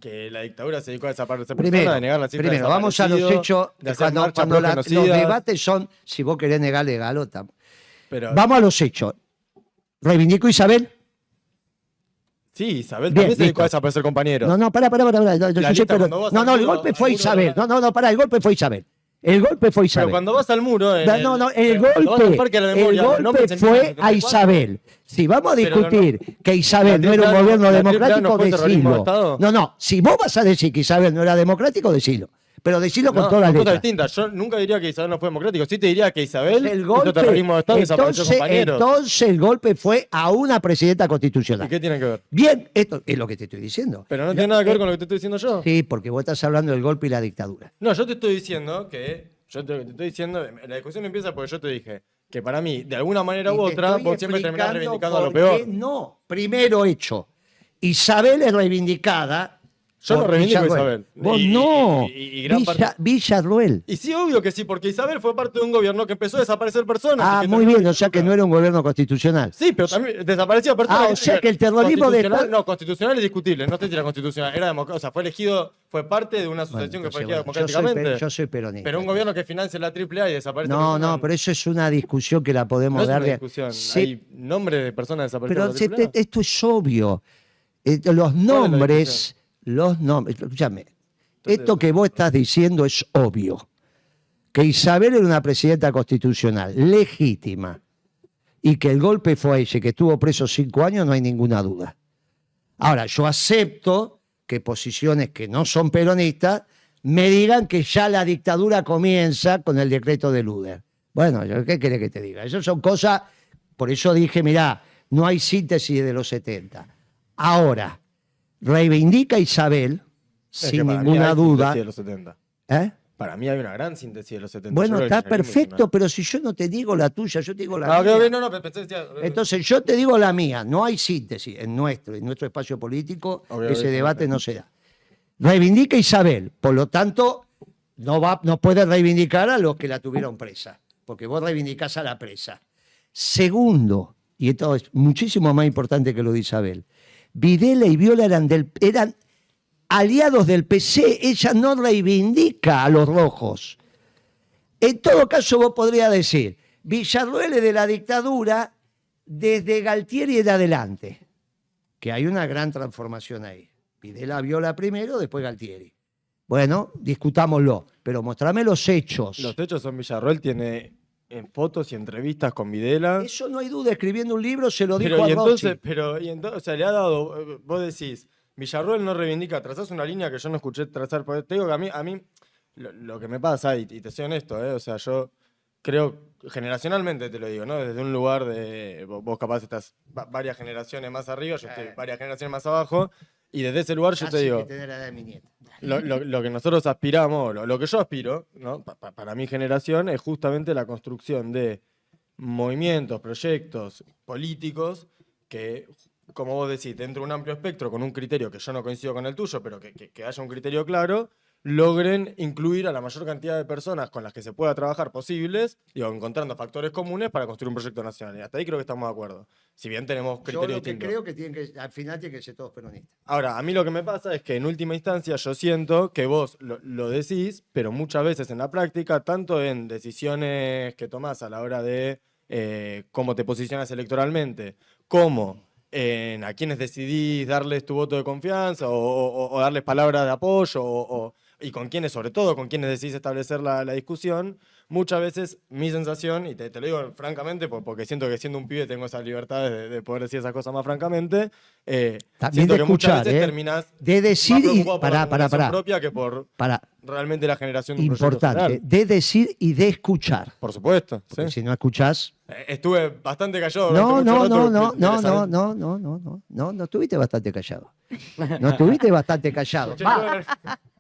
que la dictadura se dedicó a desaparecer personas, primero, de negar la cifra de primero vamos a los desaparecidos, hechos. de hacer Cuando, marchas cuando los pro-genocidas. debates son, si vos querés negar, legalo. Pero, Vamos a los hechos. ¿Reivindico Isabel? sí, Isabel Bien, también se dedicó a listo. desaparecer compañeros. No, pará. No, yo La sé, lista pero- cuando vos no, al el muro- golpe al fue muro Isabel. de No, pará, el golpe fue Isabel. El golpe fue Isabel. Pero cuando vas al muro. El cuando vas al golpe, Parque de la Memoria, el los nombres golpe en fue 1974, a Isabel. Si vamos a Pero discutir que Isabel no la era un triple A gobierno no- la triple A no democrático, fue terrorismo de decilo. Estado. No, si vos vas a decir que Isabel no era democrático, decilo. pero decirlo con No, todas las son cosas letras. distintas. Yo nunca diría que Isabel no fue democrático. Sí te diría que Isabel El hizo golpe, terrorismo de Estado y desapareció compañeros. entonces el golpe fue a una presidenta ¿Y constitucional. qué tiene que ver? Bien, esto es lo que te estoy diciendo. Pero no tiene nada que ver con lo que te estoy diciendo yo. Sí, porque vos estás hablando del golpe y la dictadura. No, yo te estoy diciendo que. Te estoy diciendo. La discusión empieza porque yo te dije que para mí, de alguna manera u Y te otra, estoy vos siempre terminás explicando reivindicando lo por qué peor. no, primero hecho. Isabel es reivindicada. Yo no por reivindico a Villarruel. Isabel. Vos Y- no. y gran parte- Villarruel. Y sí, obvio que sí, porque Isabel fue parte de un gobierno que empezó a desaparecer personas. y Ah, que muy terminó bien, o sea que no era un gobierno constitucional. Sí, pero también desaparecía personas. Ah, o sea que el terrorismo de Constitucional- Estado- No, constitucional es discutible, no sé si era constitucional, era democrático, o sea, fue elegido, fue parte de una Bueno, asociación que fue entonces, elegida bueno, yo democráticamente. yo soy peronista. Pero un gobierno que financia la AAA y desaparece No, personas, no, pero eso es una discusión que la podemos no es dar. una discusión, Sí, hay nombres de personas pero desaparecidas por la AAA. esto es obvio. Los nombres, escúchame, esto que vos estás diciendo es obvio. Que Isabel era una presidenta constitucional, legítima, y que el golpe fue a ella, que estuvo preso 5 años, no hay ninguna duda. Ahora, yo acepto que posiciones que no son peronistas me digan que ya la dictadura comienza con el decreto de Luder. Bueno, ¿qué querés que te diga? Eso son cosas, por eso dije, mirá, no hay síntesis de los 70. Ahora, reivindica Isabel, Es que sin para mí ninguna hay duda. síntesis de los 70. ¿Eh? Para mí hay una gran síntesis de los 70. Bueno, Yo creo que está el kirchnerismo perfecto, hizo pero si yo no te digo la tuya, yo te digo la una- mía. Ah, ok, no, pensé que Entonces yo te digo la mía, no hay síntesis en nuestro espacio político, Ok, ese ok, debate ok. no se da. Reivindica Isabel, por lo tanto, no puede reivindicar a los que la tuvieron presa, porque vos reivindicás a la presa. Segundo, y esto es muchísimo más importante que lo de Isabel, Videla y Viola eran aliados del PC, ella no reivindica a los rojos. En todo caso, vos podrías decir, Villarruel es de la dictadura desde Galtieri en adelante, que hay una gran transformación ahí. Videla Viola primero, después Galtieri. Bueno, discutámoslo, pero mostrame los hechos. Los hechos son Villarroel, tiene en fotos y entrevistas con Videla. Eso no hay duda, escribiendo un libro se lo dijo Pero, a y Rossi. entonces, o sea, le ha dado, vos decís, Villarroel no reivindica, trazás una línea que yo no escuché trazar, porque te digo que a mí lo que me pasa, y te soy honesto, o sea, yo creo, generacionalmente te lo digo, ¿no? Desde un lugar de, vos capaz estás varias generaciones más arriba, yo estoy varias generaciones más abajo, y desde ese lugar yo te Casi digo, que tener la edad de mi nieta. lo que nosotros aspiramos, lo que yo aspiro, ¿no? Para mi generación, es justamente la construcción de movimientos, proyectos políticos que, como vos decís, dentro de un amplio espectro, con un criterio que yo no coincido con el tuyo, pero que haya un criterio claro, logren incluir a la mayor cantidad de personas con las que se pueda trabajar posibles, digo, encontrando factores comunes para construir un proyecto nacional. Y hasta ahí creo que estamos de acuerdo. Si bien tenemos Yo criterios lo que distintos. creo que al final tienen que ser todos peronistas. Ahora, a mí lo que me pasa es que en última instancia yo siento que vos lo decís, pero muchas veces en la práctica, tanto en decisiones que tomás a la hora de cómo te posicionas electoralmente, como en a quienes decidís darles tu voto de confianza o darles palabras de apoyo y con quienes, sobre todo, con quienes decidís establecer la discusión, muchas veces mi sensación, y te lo digo francamente, porque siento que siendo un pibe tengo esas libertades de poder decir esas cosas más francamente, También siento de que muchas escuchar, veces ¿eh? terminás De más decir y preocupado por la para conversación propia que por realmente la generación de un proyecto importante, general. de decir y de escuchar. Por supuesto, Porque sí. si no escuchás, Estuve bastante callado. no, durante mucho rato, no estuviste bastante callado. No estuviste bastante callado. Va,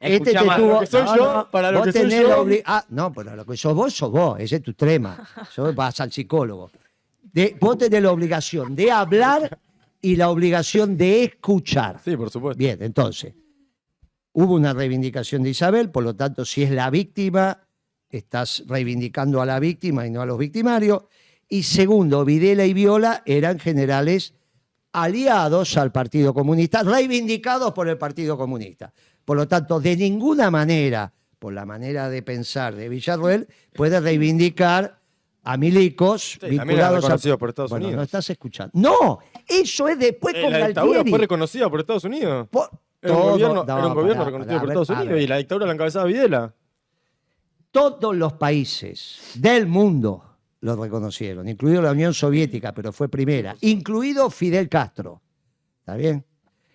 este te Escuchá, tuvo. lo que soy yo, para lo vos que soy tenés yo. no, para lo que sos vos, ese es tu trema. Vas al psicólogo. Vos tenés la obligación de hablar y la obligación de escuchar. Sí, por supuesto. Bien, entonces, hubo una reivindicación de Isabel, por lo tanto, si es la víctima, estás reivindicando a la víctima y no a los victimarios. Y segundo, Videla y Viola eran generales aliados al Partido Comunista, reivindicados por el Partido Comunista. Por lo tanto, de ninguna manera, por la manera de pensar de Villarruel, puede reivindicar a milicos también era vinculados reconocido por Estados Bueno, Unidos. no estás escuchando. ¡No! Eso es después con La dictadura Galtieri. fue reconocida por Estados Unidos. Era Todo- un gobierno, no, era un gobierno pará, reconocido por a Estados ver, a Unidos ver. y la dictadura la encabezaba Videla. Todos los países del mundo lo reconocieron, incluido la Unión Soviética, pero fue primera, incluido Fidel Castro. ¿Está bien?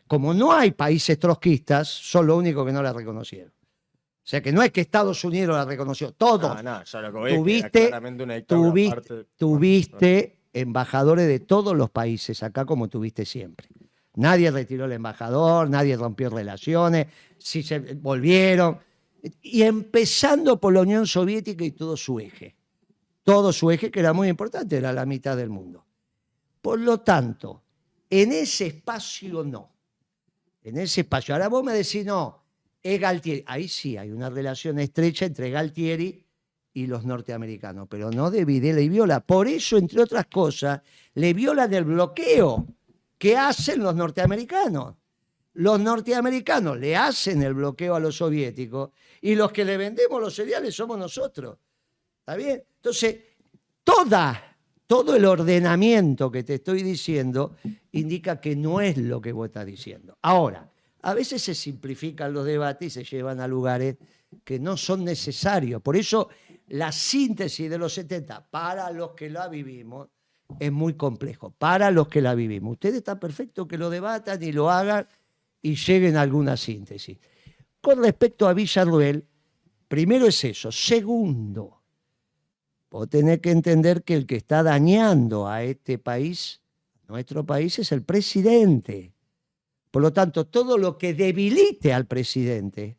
Como no hay países trotskistas, son los únicos que no la reconocieron. sea que no es que Estados Unidos la reconoció, todos. No, ya lo que voy es que era claramente una dictadura aparte. Tuviste embajadores de todos los países acá como tuviste siempre. Nadie retiró el embajador, nadie rompió relaciones, si se volvieron. Y empezando por la Unión Soviética y todo su eje. Todo su eje, que era muy importante, era la mitad del mundo. Por lo tanto, en ese espacio no. En ese espacio. Ahora vos me decís, no, es Galtieri. Ahí sí hay una relación estrecha entre Galtieri y los norteamericanos, pero no de Videla y Viola. Por eso, entre otras cosas, le violan el bloqueo que hacen los norteamericanos. Los norteamericanos le hacen el bloqueo a los soviéticos y los que le vendemos los cereales somos nosotros. ¿Está bien? Entonces, todo el ordenamiento que te estoy diciendo indica que no es lo que vos estás diciendo. Ahora, a veces se simplifican los debates y se llevan a lugares que no son necesarios. Por eso, la síntesis de los 70, para los que la vivimos, es muy complejo. Para los que la vivimos. Ustedes están perfectos que lo debatan y lo hagan y lleguen a alguna síntesis. Con respecto a Villarruel, primero es eso. Segundo, vos tenés que entender que el que está dañando a este país, nuestro país, es el presidente. Por lo tanto, todo lo que debilite al presidente,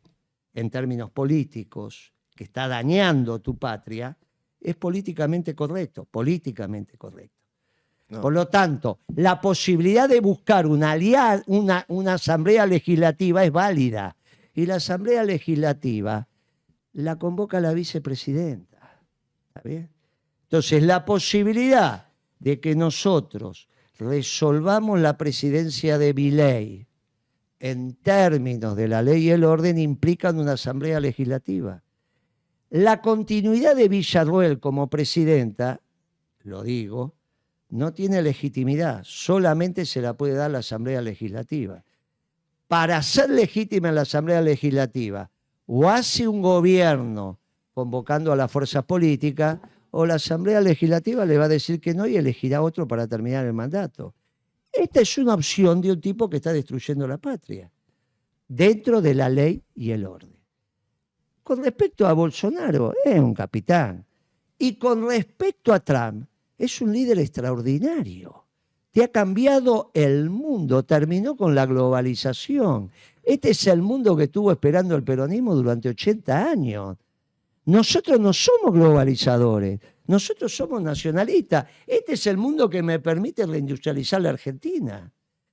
en términos políticos, que está dañando tu patria, es políticamente correcto, políticamente correcto. No. Por lo tanto, la posibilidad de buscar una asamblea legislativa es válida. Y la asamblea legislativa la convoca la vicepresidenta. ¿Está bien? Entonces, la posibilidad de que nosotros resolvamos la presidencia de Milei en términos de la ley y el orden implican una asamblea legislativa. La continuidad de Villarruel como presidenta, lo digo, no tiene legitimidad, solamente se la puede dar la Asamblea Legislativa. Para ser legítima en la Asamblea Legislativa, o hace un gobierno convocando a las fuerzas políticas, o la Asamblea Legislativa le va a decir que no y elegirá otro para terminar el mandato. Esta es una opción de un tipo que está destruyendo la patria, dentro de la ley y el orden. Con respecto a Bolsonaro, es un capitán. Y con respecto a Trump, es un líder extraordinario. Te ha cambiado el mundo, terminó con la globalización. Este es el mundo que estuvo esperando el peronismo durante 80 años. Nosotros no somos globalizadores, nosotros somos nacionalistas. Este es el mundo que me permite reindustrializar la Argentina.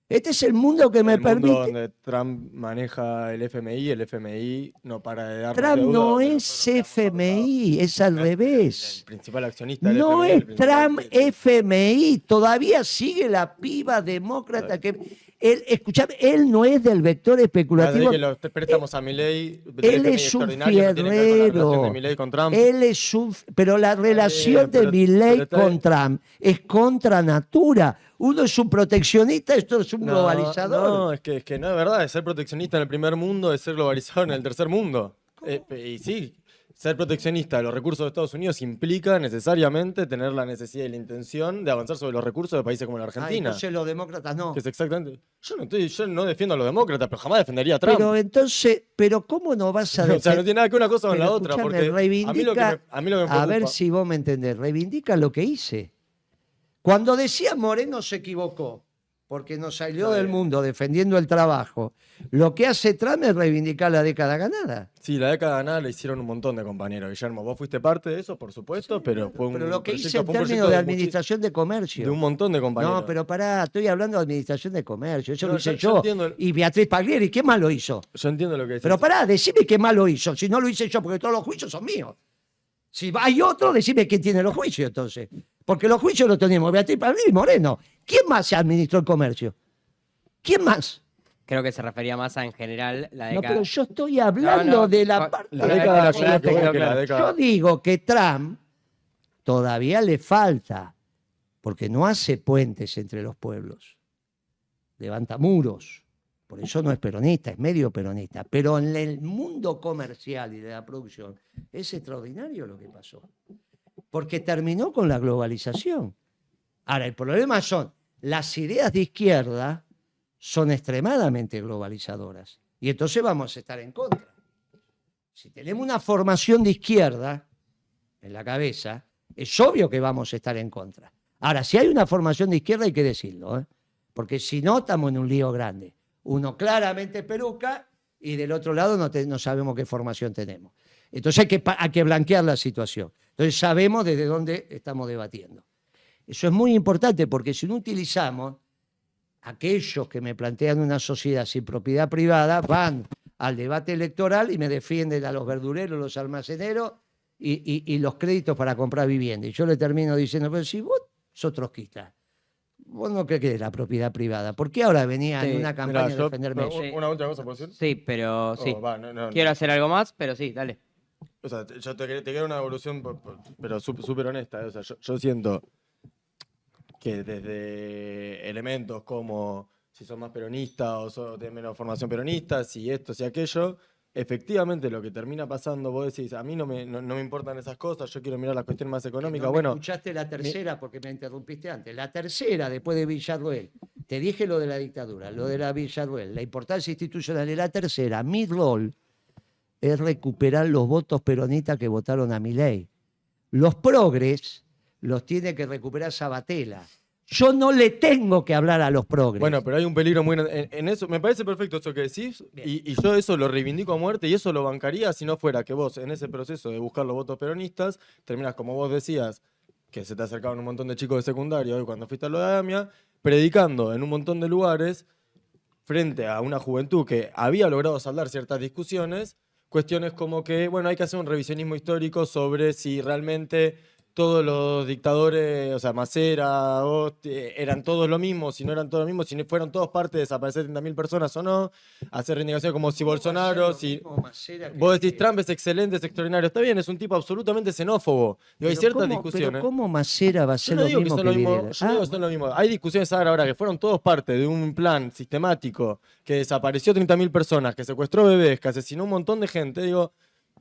Este es el mundo que me permite... El mundo donde Trump maneja el FMI no para de dar... Trump no es FMI, es al revés. El principal accionista del FMI. No es Trump FMI, todavía sigue la piba demócrata que... Escuchame, él no es del vector especulativo. Que los préstamos a Milei, él es un fierrero. Él es un... Pero la relación de Milei con Trump es contra natura. Uno es un proteccionista, esto es un globalizador. No, es que no es verdad. Ser proteccionista en el primer mundo es ser globalizador en el tercer mundo. Y sí, ser proteccionista de los recursos de Estados Unidos implica necesariamente tener la necesidad y la intención de avanzar sobre los recursos de países como la Argentina. Entonces los demócratas no. Que es exactamente. Yo no defiendo a los demócratas, pero jamás defendería a Trump. Pero entonces, ¿cómo no vas a defender? O sea, no tiene nada que ver una cosa con la otra. Porque reivindica, a mí lo que me preocupa... A ver si vos me entendés. Reivindica lo que hice. Cuando decía Moreno se equivocó, porque nos salió del mundo defendiendo el trabajo. Lo que hace Trump es reivindicar la década ganada. Sí, la década ganada la hicieron un montón de compañeros, Guillermo. Vos fuiste parte de eso, por supuesto, sí, pero fue un Pero lo que hice en términos de administración de comercio. De un montón de compañeros. No, pero pará, estoy hablando de administración de comercio. Eso lo hice yo. Y Beatriz Paglieri, ¿qué más lo hizo? Yo entiendo lo que dices. Pero pará, decime qué más lo hizo. Si no lo hice yo, porque todos los juicios son míos. Si hay otro, decime quién tiene los juicios, entonces. Porque los juicios los tenemos Beatriz Paglieri y Moreno. ¿Quién más se administró el comercio? ¿Quién más? Creo que se refería más a en general la década. No, pero yo estoy hablando de la parte... La década de la Yo digo que Trump todavía le falta, porque no hace puentes entre los pueblos. Levanta muros. Por eso no es peronista, es medio peronista. Pero en el mundo comercial y de la producción es extraordinario lo que pasó. Porque terminó con la globalización. Ahora, el problema son las ideas de izquierda son extremadamente globalizadoras. Y entonces vamos a estar en contra. Si tenemos una formación de izquierda en la cabeza, es obvio que vamos a estar en contra. Ahora, si hay una formación de izquierda hay que decirlo, ¿eh? Porque si no, estamos en un lío grande. Uno claramente peruca y del otro lado no sabemos qué formación tenemos. Entonces hay que blanquear la situación. Entonces sabemos desde dónde estamos debatiendo. Eso es muy importante porque si no utilizamos aquellos que me plantean una sociedad sin propiedad privada, van al debate electoral y me defienden a los verdureros, los almaceneros y los créditos para comprar vivienda. Y yo le termino diciendo, pero si vos sos trotskista, vos no crees que es la propiedad privada. ¿Por qué ahora venía en una campaña Mirá, a defenderme eso? Sí. Una última cosa, ¿puedo decir? Sí, pero sí. Oh, va, no. Quiero hacer algo más, pero sí, dale. O sea, yo te quiero una evolución, pero súper honesta. O sea, yo siento que desde elementos como si sos más peronista o tenés menos formación peronista, si esto, si aquello, efectivamente lo que termina pasando, vos decís, a mí no me importan esas cosas, yo quiero mirar las cuestiones más económicas. No me Bueno, escuchaste la tercera porque me interrumpiste antes. La tercera, después de Villarruel. Te dije lo de la dictadura, lo de la Villarruel, la importancia institucional. Y la tercera, mi rol es recuperar los votos peronistas que votaron a Milei. Los progres los tiene que recuperar Sabatella. Yo no le tengo que hablar a los progres. bueno, pero hay un peligro muy grande. En eso, me parece perfecto eso que decís, y yo eso lo reivindico a muerte, y eso lo bancaría si no fuera que vos, en ese proceso de buscar los votos peronistas, terminas, como vos decías, que se te acercaban un montón de chicos de secundaria hoy cuando fuiste a lo de AMIA, predicando en un montón de lugares, frente a una juventud que había logrado saldar ciertas discusiones, cuestiones como que, bueno, hay que hacer un revisionismo histórico sobre si realmente todos los dictadores, o sea, Macera, eran todos lo mismo, si no eran todos lo mismo, si no fueron todos parte de desaparecer 30.000 personas o no, hacer reivindicaciones como si Bolsonaro, si... Vos decís, Trump es excelente, es extraordinario, está bien, es un tipo absolutamente xenófobo. Y hay ciertas discusiones. Pero ¿cómo Macera va a Yo ser no lo digo que mismo son que lo mismo, Videla? yo digo que son lo mismo. Hay discusiones ahora que fueron todos parte de un plan sistemático que desapareció 30.000 personas, que secuestró bebés, que asesinó un montón de gente. Digo,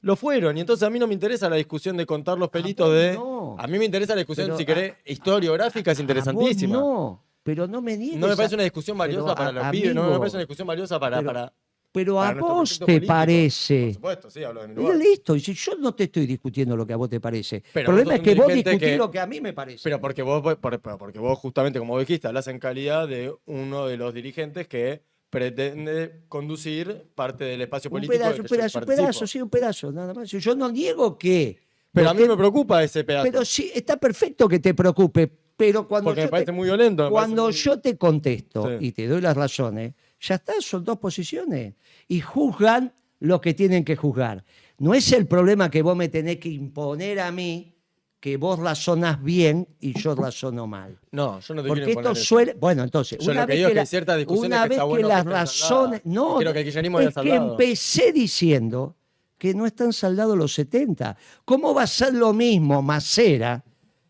lo fueron. Y entonces a mí no me interesa la discusión de contar los pelitos vos de... no. A mí me interesa la discusión, Pero si querés, historiográfica, es interesantísima. A vos no, pero no me niegues. No me parece una discusión valiosa pero para los amigo, pibes, no me parece una discusión valiosa para pero a nuestro vos proyecto te político. parece. Por supuesto, sí, hablo de mi Mira, lugar. listo, y si yo no te estoy discutiendo lo que a vos te parece. El Pero problema vos es sos que un vos dirigente discutís que- lo que a mí me parece. Pero porque vos justamente, como dijiste, hablas en calidad de uno de los dirigentes que pretende conducir parte del espacio un político pedazo, del un que yo pedazo, un participo. pedazo, sí, un pedazo, nada más. Yo no niego que. Pero a mí vos me preocupa ese pedazo. Pero sí, está perfecto que te preocupe, pero cuando Porque me yo parece te, muy violento. me cuando parece muy- yo te contesto Sí. y te doy las razones, ya está, son dos posiciones. Y juzgan lo que tienen que juzgar. No es el problema que vos me tenés que imponer a mí que vos razonás bien y yo razono mal. No, yo no te Porque quiero esto imponer eso. suele. Bueno, entonces, Yo una lo que vez digo es que la- hay ciertas discusiones una que vez está que bueno las que estén razones. saldadas. No, Y quiero que el kirchnerismo haya es que saldado. empecé diciendo que no están saldados los 70. ¿Cómo va a ser lo mismo Macera,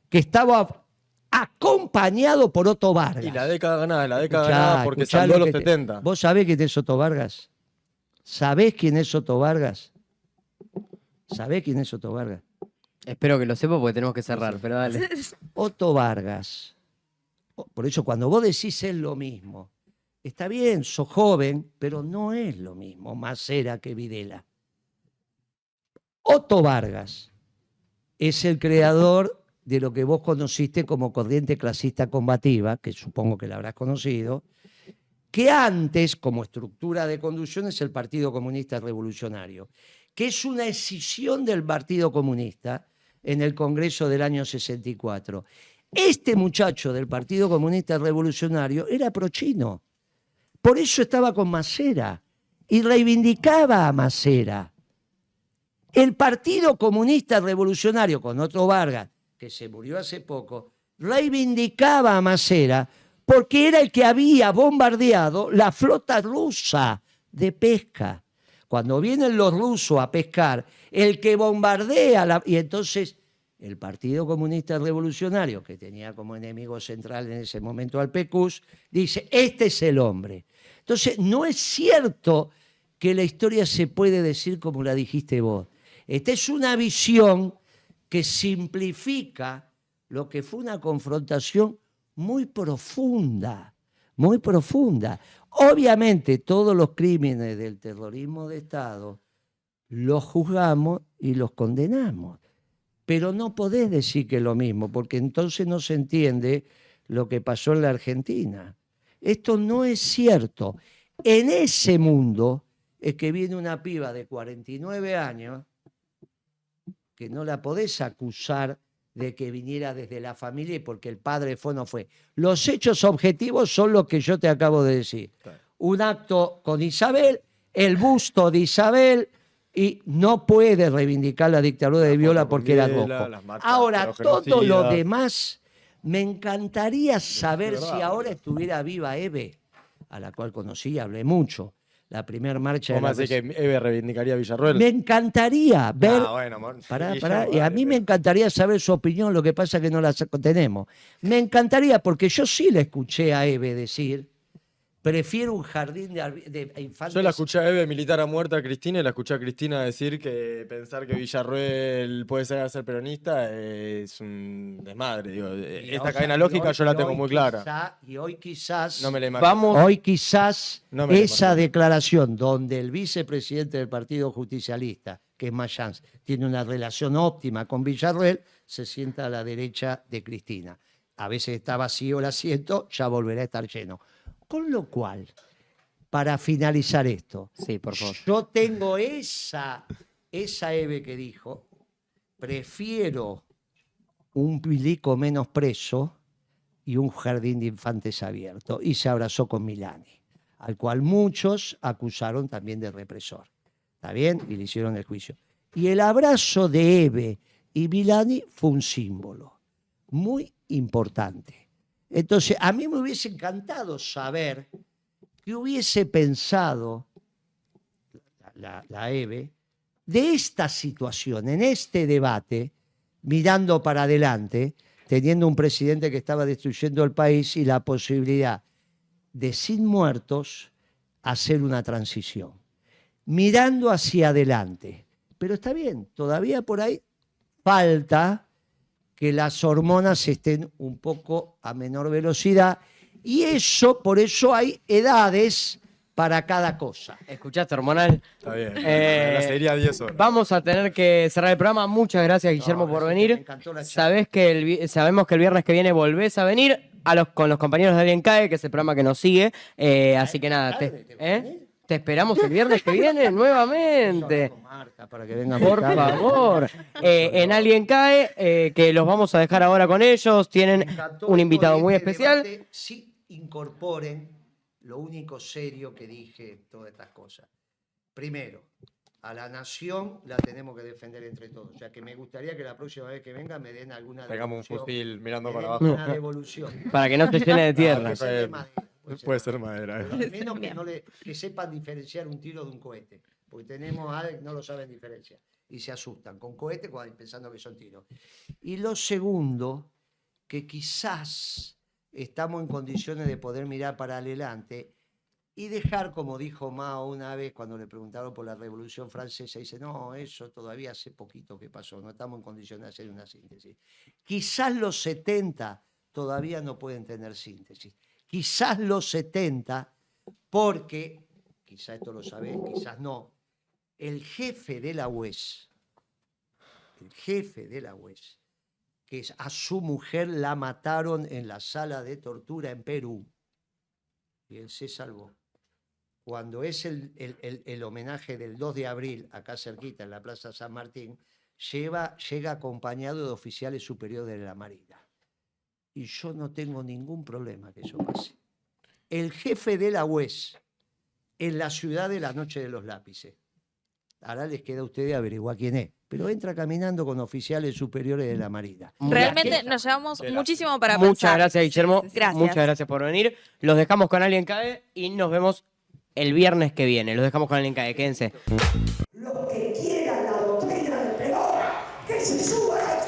que estaba acompañado por Otto Vargas? Y la década ganada, Escuchá, porque escuchá saldó lo los que te- 70. ¿Vos sabés quién es Otto Vargas? ¿Sabés quién es Otto Vargas? ¿Sabés quién es Otto Vargas? Espero que lo sepa porque tenemos que cerrar, pero dale. Otto Vargas. Por eso cuando vos decís es lo mismo, está bien, sos joven, pero no es lo mismo Macera que Videla. Otto Vargas es el creador de lo que vos conociste como corriente clasista combativa, que supongo que la habrás conocido, que antes, como estructura de conducción, es el Partido Comunista Revolucionario, que es una escisión del Partido Comunista en el Congreso del año 64. Este muchacho del Partido Comunista Revolucionario era prochino, por eso estaba con Macera y reivindicaba a Macera. El Partido Comunista Revolucionario, con Otto Vargas, que se murió hace poco, reivindicaba a Macera porque era el que había bombardeado la flota rusa de pesca. Cuando vienen los rusos a pescar, el que bombardea, y entonces el Partido Comunista Revolucionario, que tenía como enemigo central en ese momento al PQS, dice, este es el hombre. Entonces, no es cierto que la historia se puede decir como la dijiste vos. Esta es una visión que simplifica lo que fue una confrontación muy profunda, muy profunda. Obviamente todos los crímenes del terrorismo de Estado los juzgamos y los condenamos. Pero no podés decir que es lo mismo, porque entonces no se entiende lo que pasó en la Argentina. Esto no es cierto. En ese mundo es que viene una piba de 49 años que no la podés acusar de que viniera desde la familia y porque el padre fue o no fue. Los hechos objetivos son los que yo te acabo de decir. Claro. Un acto con Isabel, el busto de Isabel, y no puede reivindicar la dictadura de Viola porque era rojo. Ahora, todo lo demás, me encantaría saber si ahora estuviera viva Eve, a la cual conocí y hablé mucho. La primera marcha de ¿Cómo la así que Eve reivindicaría a Villarroel? Me encantaría ver. Bueno, amor. Pará, y a mí me encantaría saber su opinión, lo que pasa es que no la tenemos. Me encantaría, porque yo sí le escuché a Eve decir, prefiero un jardín de infantes. Yo la escuché a Eve militar a muerta a Cristina y la escuché a Cristina decir que pensar que Villarroel puede ser peronista es un desmadre. Digo, esta cadena lógica yo la tengo muy clara. Y hoy quizás, No me la imagino. hoy quizás No me la esa imagino. declaración donde el vicepresidente del Partido Justicialista, que es Mayans, tiene una relación óptima con Villarroel, se sienta a la derecha de Cristina. A veces está vacío el asiento, ya volverá a estar lleno. Con lo cual, para finalizar esto, Sí, por favor. yo tengo esa Eve que dijo, prefiero un milico menos preso y un jardín de infantes abierto. Y se abrazó con Milani, al cual muchos acusaron también de represor. ¿Está bien? Y le hicieron el juicio. Y el abrazo de Eve y Milani fue un símbolo muy importante. Entonces, a mí me hubiese encantado saber qué hubiese pensado la Eve de esta situación, en este debate, mirando para adelante, teniendo un presidente que estaba destruyendo el país y la posibilidad de, sin muertos, hacer una transición. Mirando hacia adelante. Pero está bien, todavía por ahí falta que las hormonas estén un poco a menor velocidad y eso, por eso hay edades para cada cosa. ¿Escuchaste, hormonal? Está bien. La seguiría 10 horas. Vamos a tener que cerrar el programa. Muchas gracias, Guillermo, por Me venir. encantó la charla. Sabemos que el viernes que viene volvés a venir con los compañeros de Alguien Cae, que es el programa que nos sigue. Así que nada, te esperamos el viernes que viene nuevamente. Para que vengan Por favor. En Alguien Cae, que los vamos a dejar ahora con ellos. Tienen un invitado muy especial. Sí, incorporen lo único serio que dije, todas estas cosas. Primero, a la nación la tenemos que defender entre todos. O sea, que me gustaría que la próxima vez que venga me den alguna Pegamos un devolución. fusil mirando Me para den abajo. una devolución. Para que no se llene de tierra. Puede ser de madera, Puede ser madera. Pero al menos que sepan diferenciar un tiro de un cohete. Porque tenemos a que no lo saben diferenciar. Y se asustan con cohetes pensando que son tiros. Y lo segundo, que quizás estamos en condiciones de poder mirar para adelante y dejar, como dijo Mao una vez cuando le preguntaron por la Revolución Francesa, dice, no, eso todavía hace poquito que pasó, no estamos en condiciones de hacer una síntesis. Quizás los 70 todavía no pueden tener síntesis. Quizás los 70, porque, quizás esto lo sabés, quizás no, el jefe de la UES, que a su mujer la mataron en la sala de tortura en Perú, y él se salvó. Cuando es el homenaje del 2 de abril, acá cerquita, en la Plaza San Martín, llega acompañado de oficiales superiores de la Marina. Y yo no tengo ningún problema que eso pase. El jefe de la UES, en la ciudad de la Noche de los Lápices. Ahora les queda a ustedes averiguar quién es. Pero entra caminando con oficiales superiores de la Marina. Realmente nos llevamos muchísimo para Muchas pensar. gracias, Guillermo. Gracias. Muchas gracias por venir. Los dejamos con Alguien Cae y nos vemos el viernes que viene. Los dejamos con Alguien Cae. Quédense. Los que quieran la doctrina de Perón, que se suban a